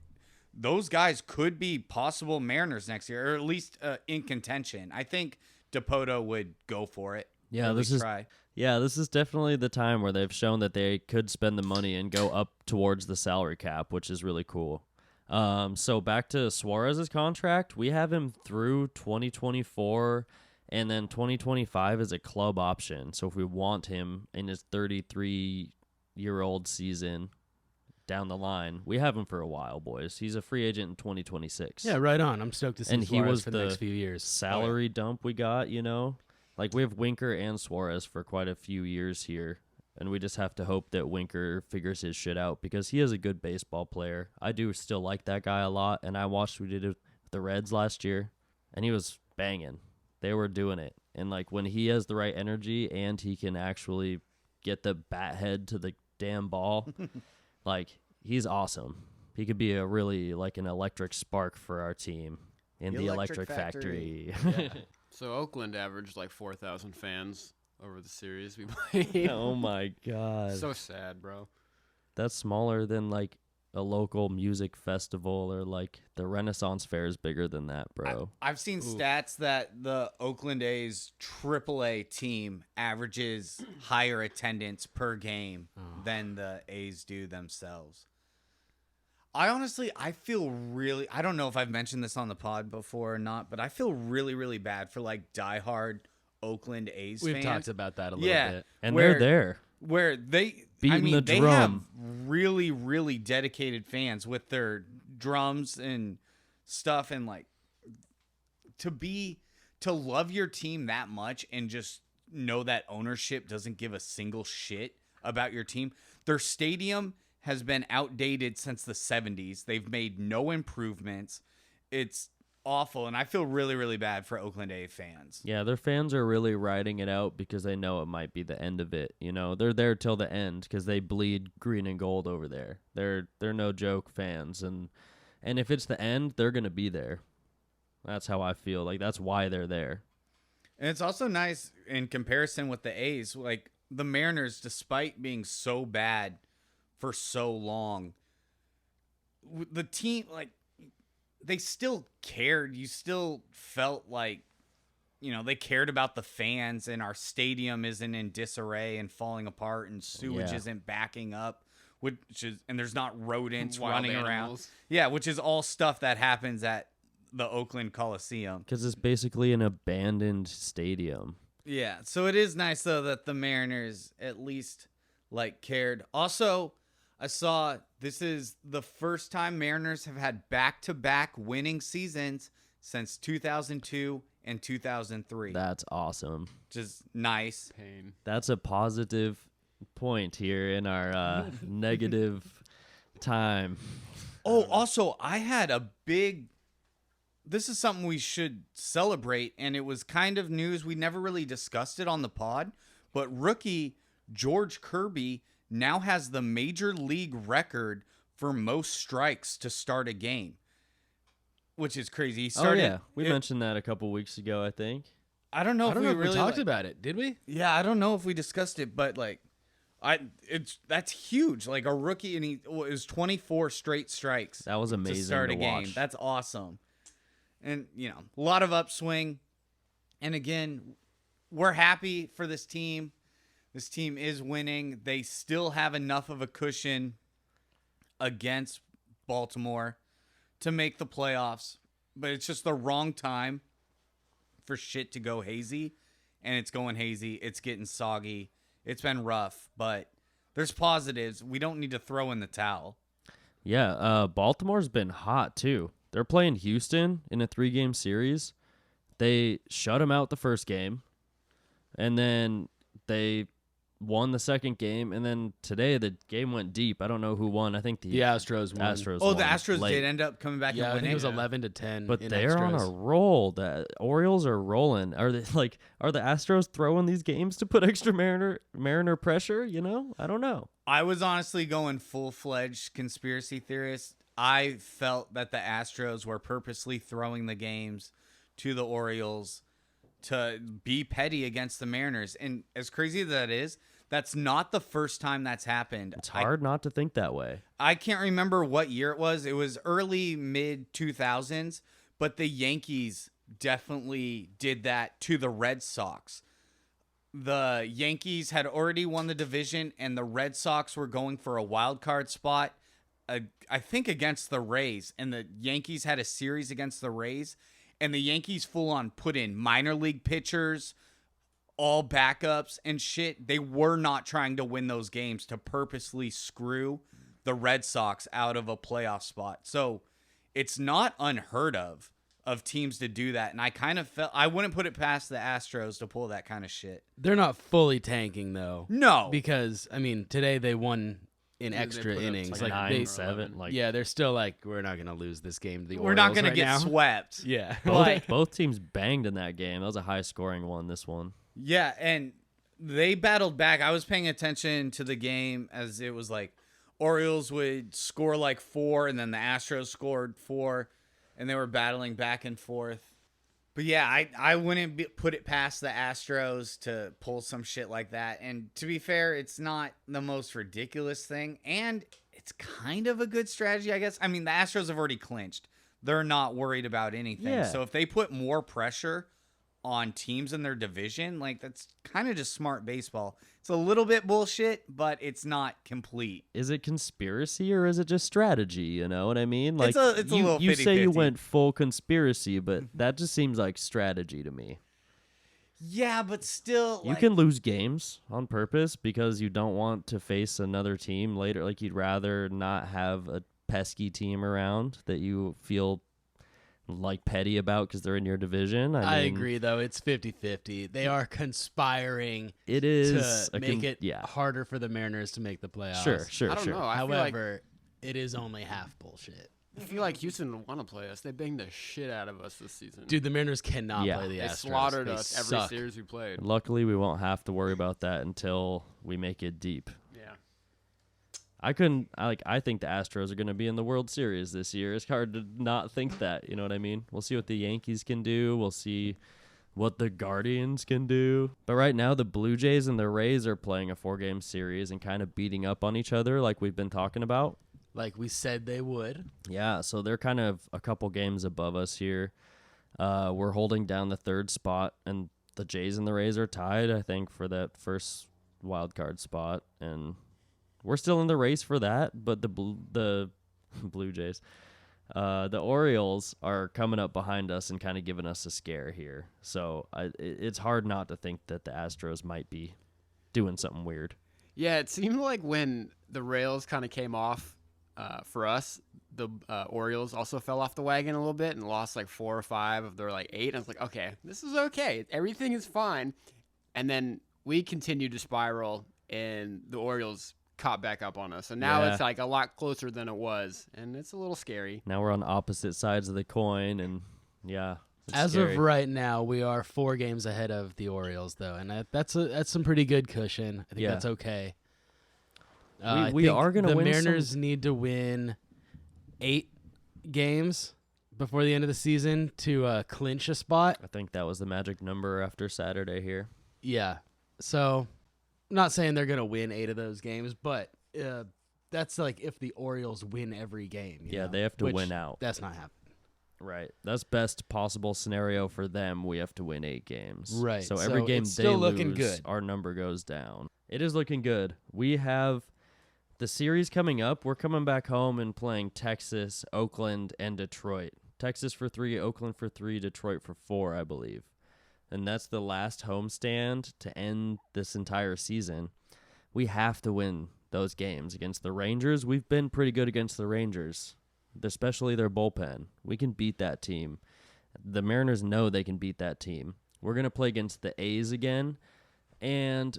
those guys could be possible Mariners next year, or at least in contention. I think Dipoto would go for it. Yeah, Or at this least is try. Yeah, this is definitely the time where they've shown that they could spend the money and go up towards the salary cap, which is really cool. So back to Suarez's contract, we have him through 2024, and then 2025 is a club option. So if we want him in his 33-year-old season down the line, we have him for a while, boys. He's a free agent in 2026. Yeah, right on. I'm stoked to see And he Suarez was for the the next few years. salary dump we got, Like, we have Winker and Suarez for quite a few years here, and we just have to hope that Winker figures his shit out because he is a good baseball player. I do still like that guy a lot, and I watched we did it with the Reds last year, and he was banging. They were doing it. And, when he has the right energy and he can actually get the bat head to the damn ball, he's awesome. He could be a really, an electric spark for our team in the Electric Factory. So Oakland averaged 4,000 fans over the series we played. Oh my god. So sad, bro. That's smaller than a local music festival, or the Renaissance Fair is bigger than that, bro. I've seen stats that the Oakland A's AAA team averages higher attendance per game than the A's do themselves. I feel really, I don't know if I've mentioned this on the pod before or not, but I feel really, really bad for like diehard Oakland A's We've fans. talked about that a little bit. And Where- they're there. Where they, Beating the they have drum. really, really dedicated fans with their drums and stuff, and like to love your team that much and just know that ownership doesn't give a single shit about your team. Their stadium has been outdated since the 70s. They've made no improvements. It's awful, and I feel really, really bad for Oakland A fans. Yeah, their fans are really riding it out because they know it might be the end of it. You know, they're there till the end because they bleed green and gold over there. They're no joke fans, and if it's the end, they're gonna be there. That's how I feel. Like that's why they're there. And it's also nice in comparison with the A's, like the Mariners, despite being so bad for so long, the team, like, they still cared. You still felt like, they cared about the fans, and our stadium isn't in disarray and falling apart, and sewage Yeah. isn't backing up, and there's not rodents Wild running around. animals. Yeah, which is all stuff that happens at the Oakland Coliseum. Because it's basically an abandoned stadium. Yeah, so it is nice though that the Mariners at least like cared. Also, I saw this is the first time Mariners have had back-to-back winning seasons since 2002 and 2003, That's awesome. which is nice. Pain. That's a positive point here in our negative time. Oh, also, I had a big. This is something we should celebrate, and it was kind of news. We never really discussed it on the pod, but rookie George Kirby now has the major league record for most strikes to start a game, which is crazy. He started. We mentioned that a couple weeks ago, I think. I don't know I if don't we know if really we talked like- about it. Did we? Yeah, I don't know if we discussed it, but like, that's huge. Like a rookie, and it was 24 straight strikes. That was amazing to start a game. watch. That's awesome. And, a lot of upswing. And again, we're happy for this team. This team is winning. They still have enough of a cushion against Baltimore to make the playoffs. But it's just the wrong time for shit to go hazy. And it's going hazy. It's getting soggy. It's been rough. But there's positives. We don't need to throw in the towel. Yeah, Baltimore's been hot too. They're playing Houston in a 3-game series. They shut them out the first game, and then they won the second game, and then today the game went deep. I don't know who won. I think the Astros won. Astros Oh, won the Astros late. did end up coming back Yeah, and I winning. think it was 11-10. But in they're on a extras. roll. The Orioles are rolling. Are the Astros throwing these games to put extra Mariner pressure? I don't know. I was honestly going full-fledged conspiracy theorist. I felt that the Astros were purposely throwing the games to the Orioles to be petty against the Mariners. And as crazy as that is, that's not the first time that's happened. It's hard not to think that way. I can't remember what year it was. It was early mid-2000s, but the Yankees definitely did that to the Red Sox. The Yankees had already won the division, and the Red Sox were going for a wild card spot, I think against the Rays. And the Yankees had a series against the Rays, and the Yankees full on put in minor league pitchers, all backups and shit. They were not trying to win those games to purposely screw the Red Sox out of a playoff spot. So it's not unheard of teams to do that. And I kind of felt I wouldn't put it past the Astros to pull that kind of shit. They're not fully tanking though. No. Because today they won in They extra put up innings. like Like they, 9-7. Like yeah, they're still like, we're not gonna lose this game to the We're not Orioles going right to get now. swept. Yeah. both teams banged in that game. That was a high scoring one. This one. Yeah, and they battled back. I was paying attention to the game as it was like Orioles would score like 4, and then the Astros scored 4, and they were battling back and forth. But yeah, I wouldn't put it past the Astros to pull some shit like that. And to be fair, it's not the most ridiculous thing, and it's kind of a good strategy, I guess. I mean, the Astros have already clinched. They're not worried about anything. Yeah. So if they put more pressure on teams in their division, like that's kind of just smart baseball. It's a little bit bullshit, but it's not complete. Is it conspiracy or is it just strategy? You know what I mean? Like It's a little you say you 50-50. went full conspiracy, but that just seems like strategy to me. Yeah, but still, You can lose games on purpose because you don't want to face another team later. Like, you'd rather not have a pesky team around that you feel like petty about because they're in your division. I mean, agree, though. It's 50-50. They are conspiring It is to make it yeah. harder for the Mariners to make the playoffs. Sure. I don't know. However, it is only half bullshit. I feel like Houston would want to play us. They banged the shit out of us this season. Dude, the Mariners cannot Yeah. play the they Astros. slaughtered They us every suck. series we played. Luckily, we won't have to worry about that until we make it deep. Yeah. I think the Astros are going to be in the World Series this year. It's hard to not think that. You know what I mean? We'll see what the Yankees can do. We'll see what the Guardians can do. But right now, the Blue Jays and the Rays are playing a 4-game series and kind of beating up on each other like we've been talking about. Like we said they would. Yeah, so they're kind of a couple games above us here. We're holding down the 3rd spot, and the Jays and the Rays are tied, I think, for that first wild card spot. And we're still in the race for that, but the Blue Jays, the Orioles are coming up behind us and kind of giving us a scare here. So it's hard not to think that the Astros might be doing something weird. Yeah, it seemed like when the rails kind of came off for us, the Orioles also fell off the wagon a little bit and lost like 4 or 5 of their like 8. And I was like, okay, this is okay. Everything is fine. And then we continued to spiral, and the Orioles caught back up on us. So now it's like a lot closer than it was, and it's a little scary. Now we're on opposite sides of the coin, and yeah. As scary. of right now, we are 4 games ahead of the Orioles, though, and that's some pretty good cushion. I think that's okay. We I are think gonna the win Mariners need to win 8 games before the end of the season to clinch a spot. I think that was the magic number after Saturday here. Yeah. So, I'm not saying they're gonna win 8 of those games, but that's like if the Orioles win every game. You know, They have to which win out. That's not happening. Right. That's best possible scenario for them. We have to win 8 games. Right. So every So game it's they still lose, looking good. our number goes down. It is looking good. We have the series coming up. We're coming back home and playing Texas, Oakland, and Detroit. Texas for 3, Oakland for 3, Detroit for 4, I believe. And that's the last homestand to end this entire season. We have to win those games against the Rangers. We've been pretty good against the Rangers, especially their bullpen. We can beat that team. The Mariners know they can beat that team. We're going to play against the A's again and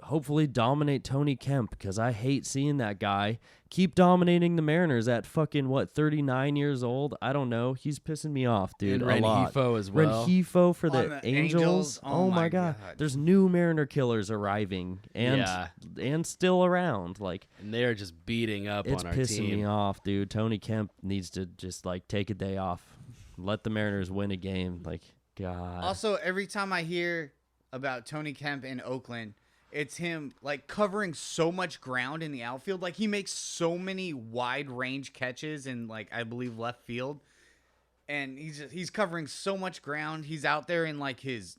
hopefully dominate Tony Kemp, because I hate seeing that guy keep dominating the Mariners at fucking, 39 years old? I don't know. He's pissing me off, dude, And a lot. Rengifo as well. Rengifo for On the the Angels. Angels? Oh, my God. There's new Mariner killers arriving and still around. Like, And they are just beating up it's on our pissing team. me off, dude. Tony Kemp needs to just take a day off. Let the Mariners win a game. Like, God. Also, every time I hear about Tony Kemp in Oakland, it's him covering so much ground in the outfield. Like, he makes so many wide range catches in I believe left field, and he's covering so much ground. He's out there in his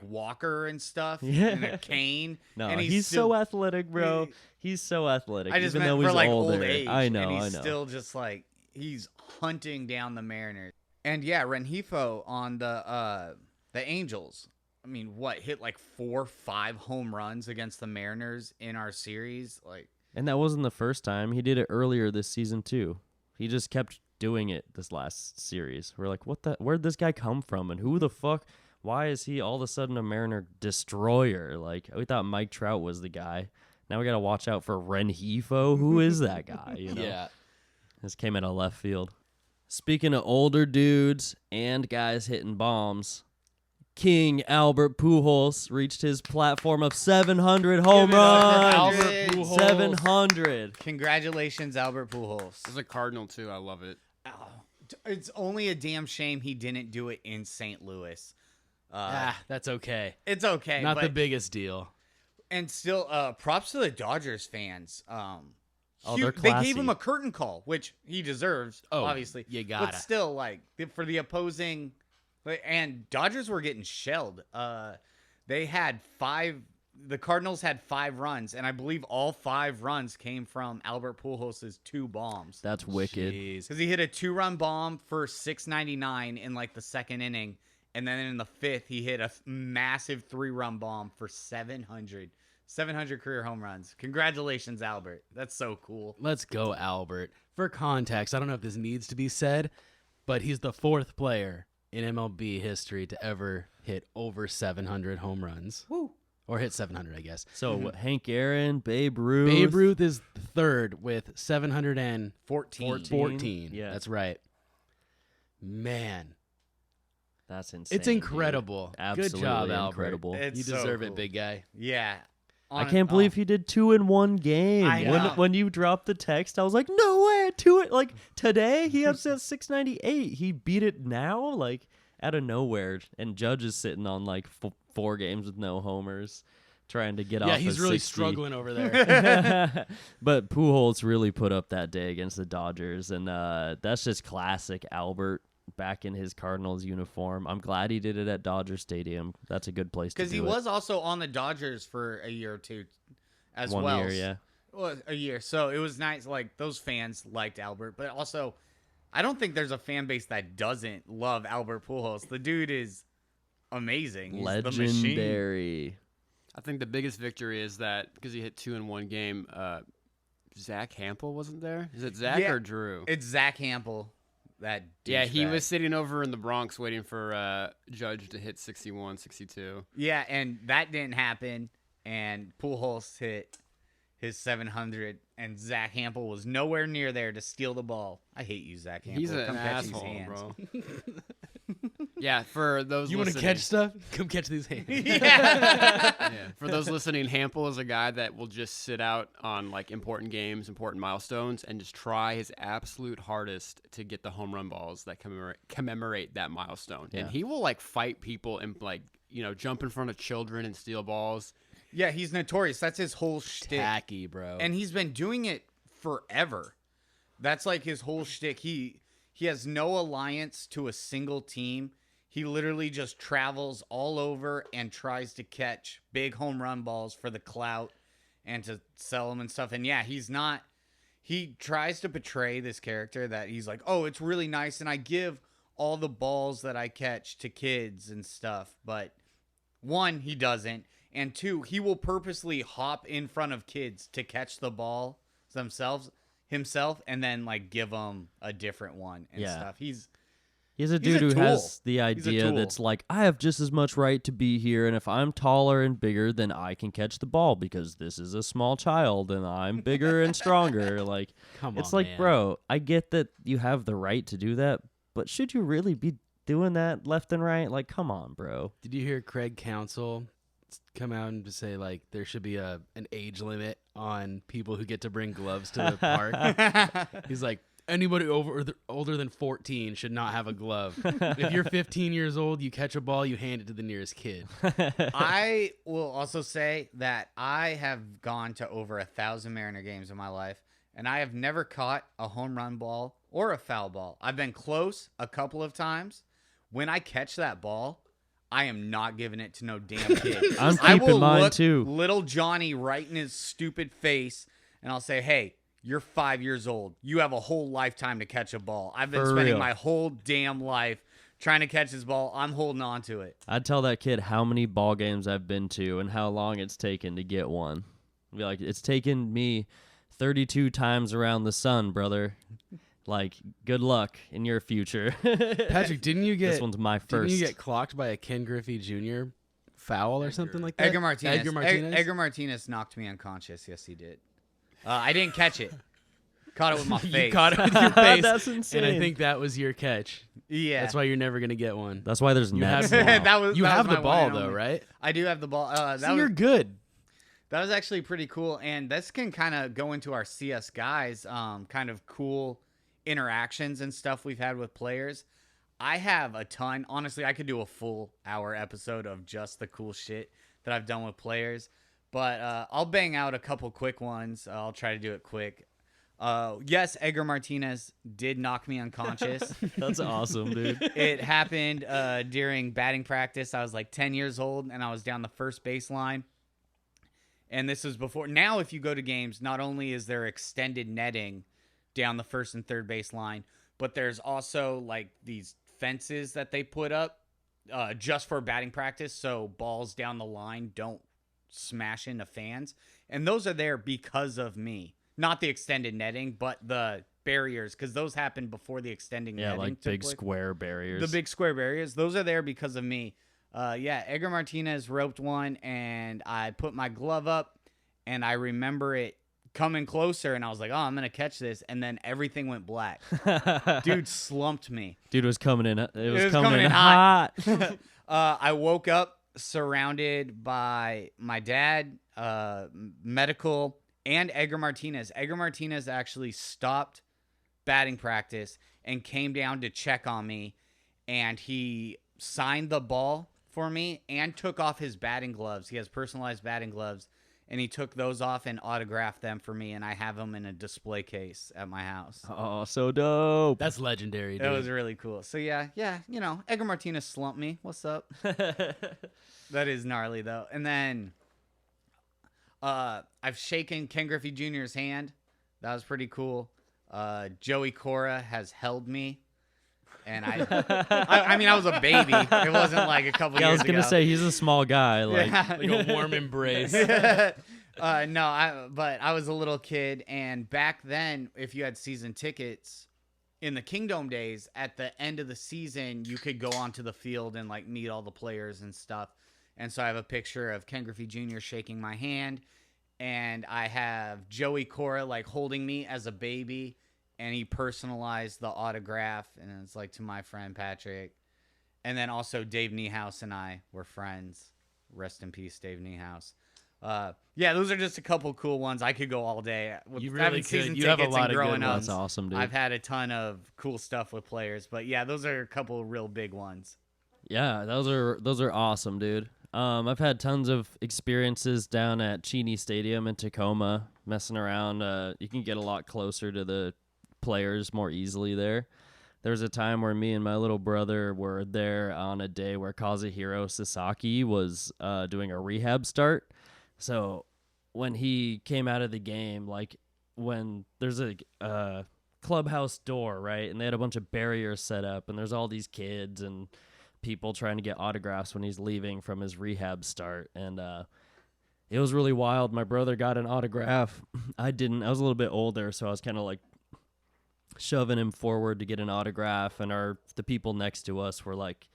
walker and stuff, and a cane. No, and he's still, so athletic, bro. He's so athletic. I just even meant though for he's old older. age. I know. And he's I know. still just he's hunting down the Mariners. And yeah, Rengifo on the Angels. I mean, hit 4, 5 home runs against the Mariners in our series? And that wasn't the first time. He did it earlier this season too. He just kept doing it this last series. We're like, where'd this guy come from? And who the fuck? Why is he all of a sudden a Mariner destroyer? We thought Mike Trout was the guy. Now we got to watch out for Rengifo. Who is that guy? You know? Yeah. This came out of left field. Speaking of older dudes and guys hitting bombs, King Albert Pujols reached his platform of 700 home Give it up for runs. Albert Pujols. 700. Congratulations, Albert Pujols. As a Cardinal, too, I love it. It's only a damn shame he didn't do it in St. Louis. That's okay. It's okay. Not the but- biggest deal. And still, props to the Dodgers fans. they're they classy. gave him a curtain call, which he deserves, Oh, obviously. you But gotta. still, for the opposing And Dodgers were getting shelled. They had 5. The Cardinals had 5 runs, and I believe all 5 runs came from Albert Pujols' 2 bombs. That's wicked. Jeez. Because he hit a 2-run bomb for 699 in like the 2nd inning, and then in the 5th he hit a massive 3-run bomb for 700 career home runs. Congratulations, Albert. That's so cool. Let's go, Albert. For context, I don't know if this needs to be said, but he's the 4th player in MLB history to ever hit over 700 home runs. Woo. Or hit 700, I guess. So what, Hank Aaron, Babe Ruth. Babe Ruth is 3rd with 714. 14. Yeah. That's right. Man, That's insane. it's incredible. Dude. Absolutely Good job, Albert. incredible. It's You so deserve cool. it, big guy. Yeah. I can't believe he did 2 in 1 game. I know. When you dropped the text, I was like, no way, 2 it like today he has 698. He beat it now, like out of nowhere. And Judge is sitting on like 4 games with no homers, trying to get off. Yeah, he's a really 60. struggling over there. But Pujols really put up that day against the Dodgers, and that's just classic Albert back in his Cardinals uniform. I'm glad he did it at Dodger Stadium. That's a good place to do it. Because he was also on the Dodgers for a year or two as 1 well. year, yeah. Well, a year. So it was nice. Like, those fans liked Albert. But also, I don't think there's a fan base that doesn't love Albert Pujols. The dude is amazing. He's the machine. Legendary. I think the biggest victory is that because he hit 2 in 1 game, Zach Hampel wasn't there. Is it Zach Yeah. or Drew? It's Zach Hampel. That Yeah, he douchebag. was sitting over in the Bronx waiting for Judge to hit 61, 62. Yeah, and that didn't happen. And Pujols hit his 700, and Zach Hampel was nowhere near there to steal the ball. I hate you, Zach Hampel. He's an Come catch these asshole, hands. bro. Yeah, for those You want to listening, catch stuff? Come catch these hands. Yeah. yeah, for those listening, Hampel is a guy that will just sit out on like important games, important milestones, and just try his absolute hardest to get the home run balls that commemorate that milestone. Yeah. And he will like fight people and like jump in front of children and steal balls. Yeah, he's notorious. That's his whole shtick. Tacky, bro. And he's been doing it forever. That's like his whole shtick. He has no alliance to a single team. He literally just travels all over and tries to catch big home run balls for the clout and to sell them and stuff. And yeah, he tries to portray this character that he's like, oh, it's really nice, and I give all the balls that I catch to kids and stuff. But 1, he doesn't. And 2, he will purposely hop in front of kids to catch the ball himself, and then like give them a different one and Yeah. stuff. He's a a dude who tool. has the He's a idea tool. that's like, I have just as much right to be here, and if I'm taller and bigger, then I can catch the ball because this is a small child and I'm bigger and stronger. Like, Come it's on, like, man. bro, I get that you have the right to do that, but should you really be doing that left and right? Like, come on, bro. Did you hear Craig Counsell come out and just say like there should be an age limit on people who get to bring gloves to the park? He's like, anybody older than 14 should not have a glove. If you're 15 years old, you catch a ball, you hand it to the nearest kid. I will also say that I have gone to over 1,000 Mariner games in my life, and I have never caught a home run ball or a foul ball. I've been close a couple of times. When I catch that ball, I am not giving it to no damn kid. I'm I keeping will mine look too. little Johnny right in his stupid face, and I'll say, hey, you're 5 years old. You have a whole lifetime to catch a ball. I've been For spending real. my whole damn life trying to catch this ball. I'm holding on to it. I'd tell that kid how many ball games I've been to and how long it's taken to get one. I'd be like, it's taken me 32 times around the sun, brother. Like, good luck in your future. Patrick, didn't you get This one's my first. Didn't you get clocked by a Ken Griffey Jr. foul or something like that? Edgar Martinez. Edgar Martinez. Edgar Martinez knocked me unconscious. Yes, he did. I didn't catch it. Caught it with my face. You caught it with your face. That's insane. And I think that was your catch. Yeah. That's why you're never gonna get one. That's why there's You nets have- now. that was You that have was the my one ball and though, only. right? I do have the ball. So you're good. That was actually pretty cool, and this can kind of go into our CS guys, kind of cool interactions and stuff we've had with players. I have a ton. Honestly, I could do a full hour episode of just the cool shit that I've done with players, but I'll bang out a couple quick ones. I'll try to do it quick. Yes, Edgar Martinez did knock me unconscious. That's awesome, dude. It happened during batting practice. I was like 10 years old, and I was down the first baseline. And this was before. Now, if you go to games, not only is there extended netting down the first and third baseline, but there's also like these fences that they put up just for batting practice, so balls down the line don't smash into fans. And those are there because of me. Not the extended netting, but the barriers, because those happened before the extending Yeah, netting. like big square barriers. The big square barriers. Those are there because of me. Edgar Martinez roped one, and I put my glove up, and I remember it coming closer, and I was like, oh, I'm going to catch this, and then everything went black. Dude slumped me. Dude was coming in. It was coming in hot. I woke up surrounded by my dad, medical, and Edgar Martinez. Edgar Martinez actually stopped batting practice and came down to check on me, and he signed the ball for me and took off his batting gloves. He has personalized batting gloves, and he took those off and autographed them for me, and I have them in a display case at my house. Oh, so dope. That's legendary, dude. It was really cool. So yeah, Edgar Martinez slumped me. What's up? That is gnarly though. And then I've shaken Ken Griffey Jr.'s hand. That was pretty cool. Joey Cora has held me. And I mean, I was a baby. It wasn't like a couple years ago. I was going to say, he's a small guy. Like, Yeah. Like a warm embrace. But I was a little kid, and back then, if you had season tickets in the Kingdom days, at the end of the season, you could go onto the field and like meet all the players and stuff. And so I have a picture of Ken Griffey Jr. shaking my hand, and I have Joey Cora like holding me as a baby, and he personalized the autograph, and it's like to my friend Patrick. And then also Dave Niehaus and I were friends. Rest in peace, Dave Niehaus. Those are just a couple cool ones. I could go all day. You having really season could. You have a tickets lot and of good growing up, that's awesome, dude. I've had a ton of cool stuff with players, but yeah, those are a couple of real big ones. Yeah, those are awesome, dude. I've had tons of experiences down at Cheney Stadium in Tacoma, messing around. You can get a lot closer to the players more easily there. There was a time where me and my little brother were there on a day where Kazuhiro Sasaki was doing a rehab start. So when he came out of the game, like when there's a clubhouse door, right, and they had a bunch of barriers set up, and there's all these kids and people trying to get autographs when he's leaving from his rehab start, and it was really wild. My brother got an autograph. I didn't. I was a little bit older, so I was kind of like shoving him forward to get an autograph, and the people next to us were like,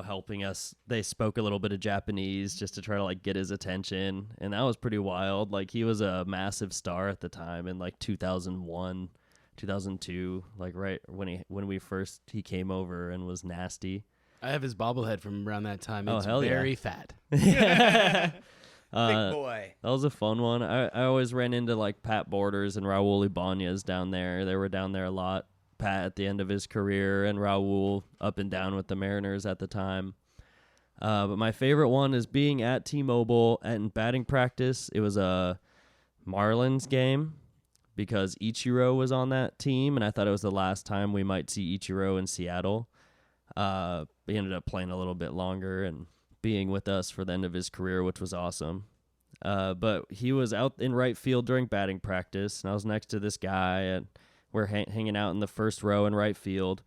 helping us. They spoke a little bit of Japanese just to try to like get his attention, and that was pretty wild. Like, he was a massive star at the time in like 2001, 2002, like right when he came over and was nasty. I have his bobblehead from around that time. Oh, It's hell yeah. very fat. Big boy. That was a fun one. I always ran into like Pat Borders and Raul Ibanez down there. They were down there a lot. Pat at the end of his career, and Raul up and down with the Mariners at the time. But my favorite one is being at T-Mobile and batting practice. It was a Marlins game because Ichiro was on that team, and I thought it was the last time we might see Ichiro in Seattle. He ended up playing a little bit longer and being with us for the end of his career, which was awesome. But he was out in right field during batting practice, and I was next to this guy, and we're hanging out in the first row in right field.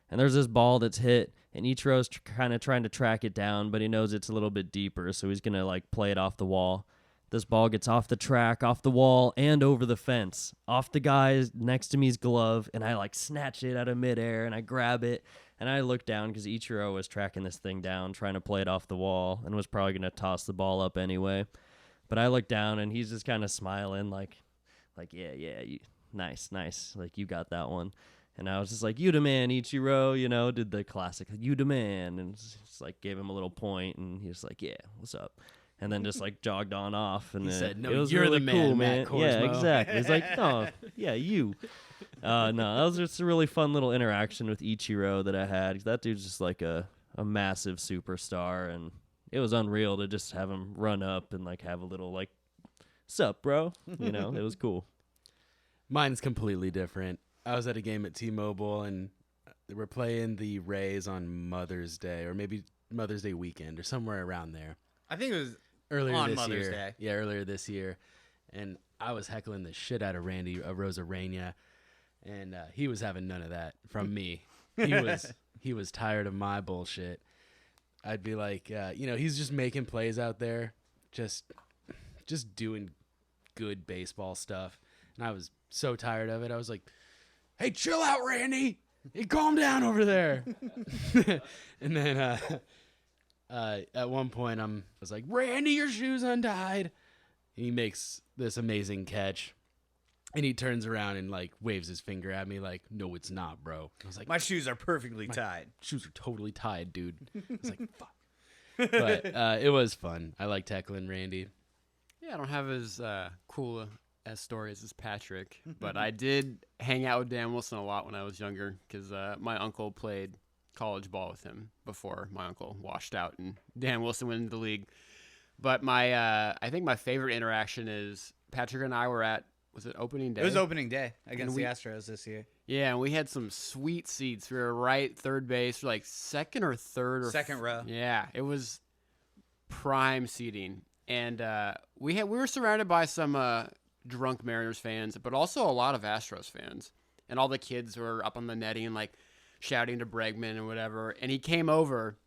And there's this ball that's hit, and Ichiro's kind of trying to track it down, but he knows it's a little bit deeper, so he's going to like play it off the wall. This ball gets off the track, off the wall, and over the fence, off the guy next to me's glove, and I like snatch it out of midair, and I grab it, and I look down because Ichiro was tracking this thing down, trying to play it off the wall, and was probably going to toss the ball up anyway. But I look down, and he's just kind of smiling, like yeah, nice, like you got that one. And I was just like, you the man, Ichiro, did the classic, you the man, and just like gave him a little point, and he was like, yeah, what's up? And then just like jogged on off, and He said, "No, it was you're really the cool, man, man. Matt Yeah, Korsmo." exactly. He's like, no, yeah, you. No, that was just a really fun little interaction with Ichiro that I had. That dude's just like a massive superstar, and it was unreal to just have him run up and like have a little like, sup, bro? It was cool. Mine's completely different. I was at a game at T-Mobile, and they were playing the Rays on Mother's Day, or maybe Mother's Day weekend, or somewhere around there. I think it was Earlier on this Mother's year. Day. Yeah, earlier this year. And I was heckling the shit out of Randy Rosarena, and he was having none of that from me. He was tired of my bullshit. I'd be like, he's just making plays out there, just doing good baseball stuff. And I was so tired of it. I was like, hey, chill out, Randy. Hey, calm down over there. And then at one point, I was like, Randy, your shoe's untied. And he makes this amazing catch. And he turns around and like waves his finger at me like, no, it's not, bro. I was like, My shoes are perfectly tied. shoes are totally tied, dude. I was like, fuck. But it was fun. I like tackling Randy. Yeah, I don't have as cool as stories as Patrick, but I did hang out with Dan Wilson a lot when I was younger because my uncle played college ball with him before my uncle washed out and Dan Wilson went into the league. But I think my favorite interaction is Patrick and I were at, was it opening day? It was opening day against we- the Astros this year. Yeah, and we had some sweet seats. We were right third base, like second or third or Second row. Yeah, it was prime seating, and we were surrounded by some drunk Mariners fans, but also a lot of Astros fans, and all the kids were up on the netting and like shouting to Bregman and whatever. And he came over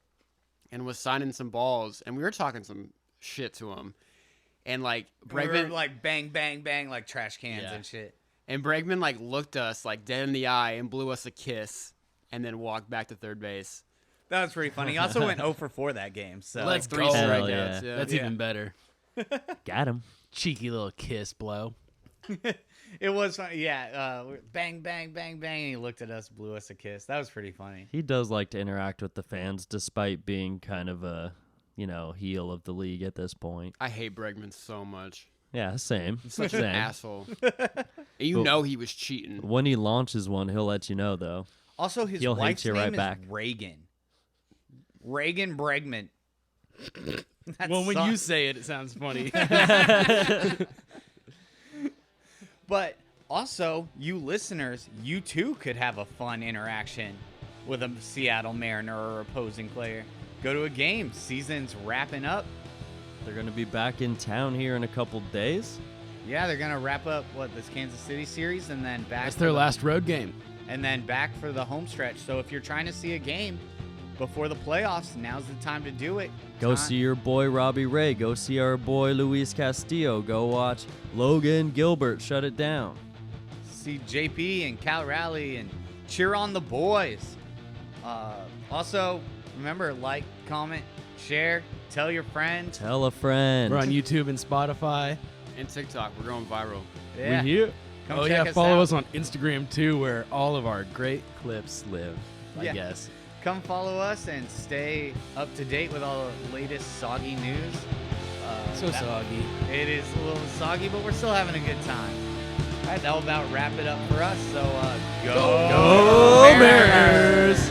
and was signing some balls, and we were talking some shit to him, and like Bregman We were like bang, bang, bang, like trash cans Yeah. and shit. And Bregman like looked us like dead in the eye and blew us a kiss, and then walked back to third base. That was pretty funny. He also went 0 for 4 that game. So Let's Three go. Hell strikeouts. Yeah. That's even better. Got him. Cheeky little kiss blow. it was funny. Yeah, bang, bang, bang, bang. And he looked at us, blew us a kiss. That was pretty funny. He does like to interact with the fans, despite being kind of a, heel of the league at this point. I hate Bregman so much. Yeah, same. Such Same. an asshole. And you Well- know he was cheating. When he launches one, he'll let you know, though. Also, his He'll hate wife's you name right is back. Reagan. Reagan Bregman. That Well, when you sucks. say it, it sounds funny. But also, you listeners, you too could have a fun interaction with a Seattle Mariner or opposing player. Go to a game. Season's wrapping up. They're going to be back in town here in a couple days. Yeah, they're gonna wrap up this Kansas City series and then back. That's for their the- last road game. And then back for the home stretch. So if you're trying to see a game before the playoffs, now's the time to do it. Go Time- see your boy Robbie Ray. Go see our boy Luis Castillo. Go watch Logan Gilbert shut it down. see JP and Cal Rally and cheer on the boys. Also, remember, like, comment, share, tell your friends. Tell a friend. We're on YouTube and Spotify. And TikTok, we're going viral. Yeah. We here. Come Oh check yeah, us follow out. us on Instagram too, where all of our great clips live. I Yeah. guess. Come follow us and stay up to date with all the latest soggy news. So that- soggy. It is a little soggy, but we're still having a good time. All right, that'll about wrap it up for us. So, go Go Mariners!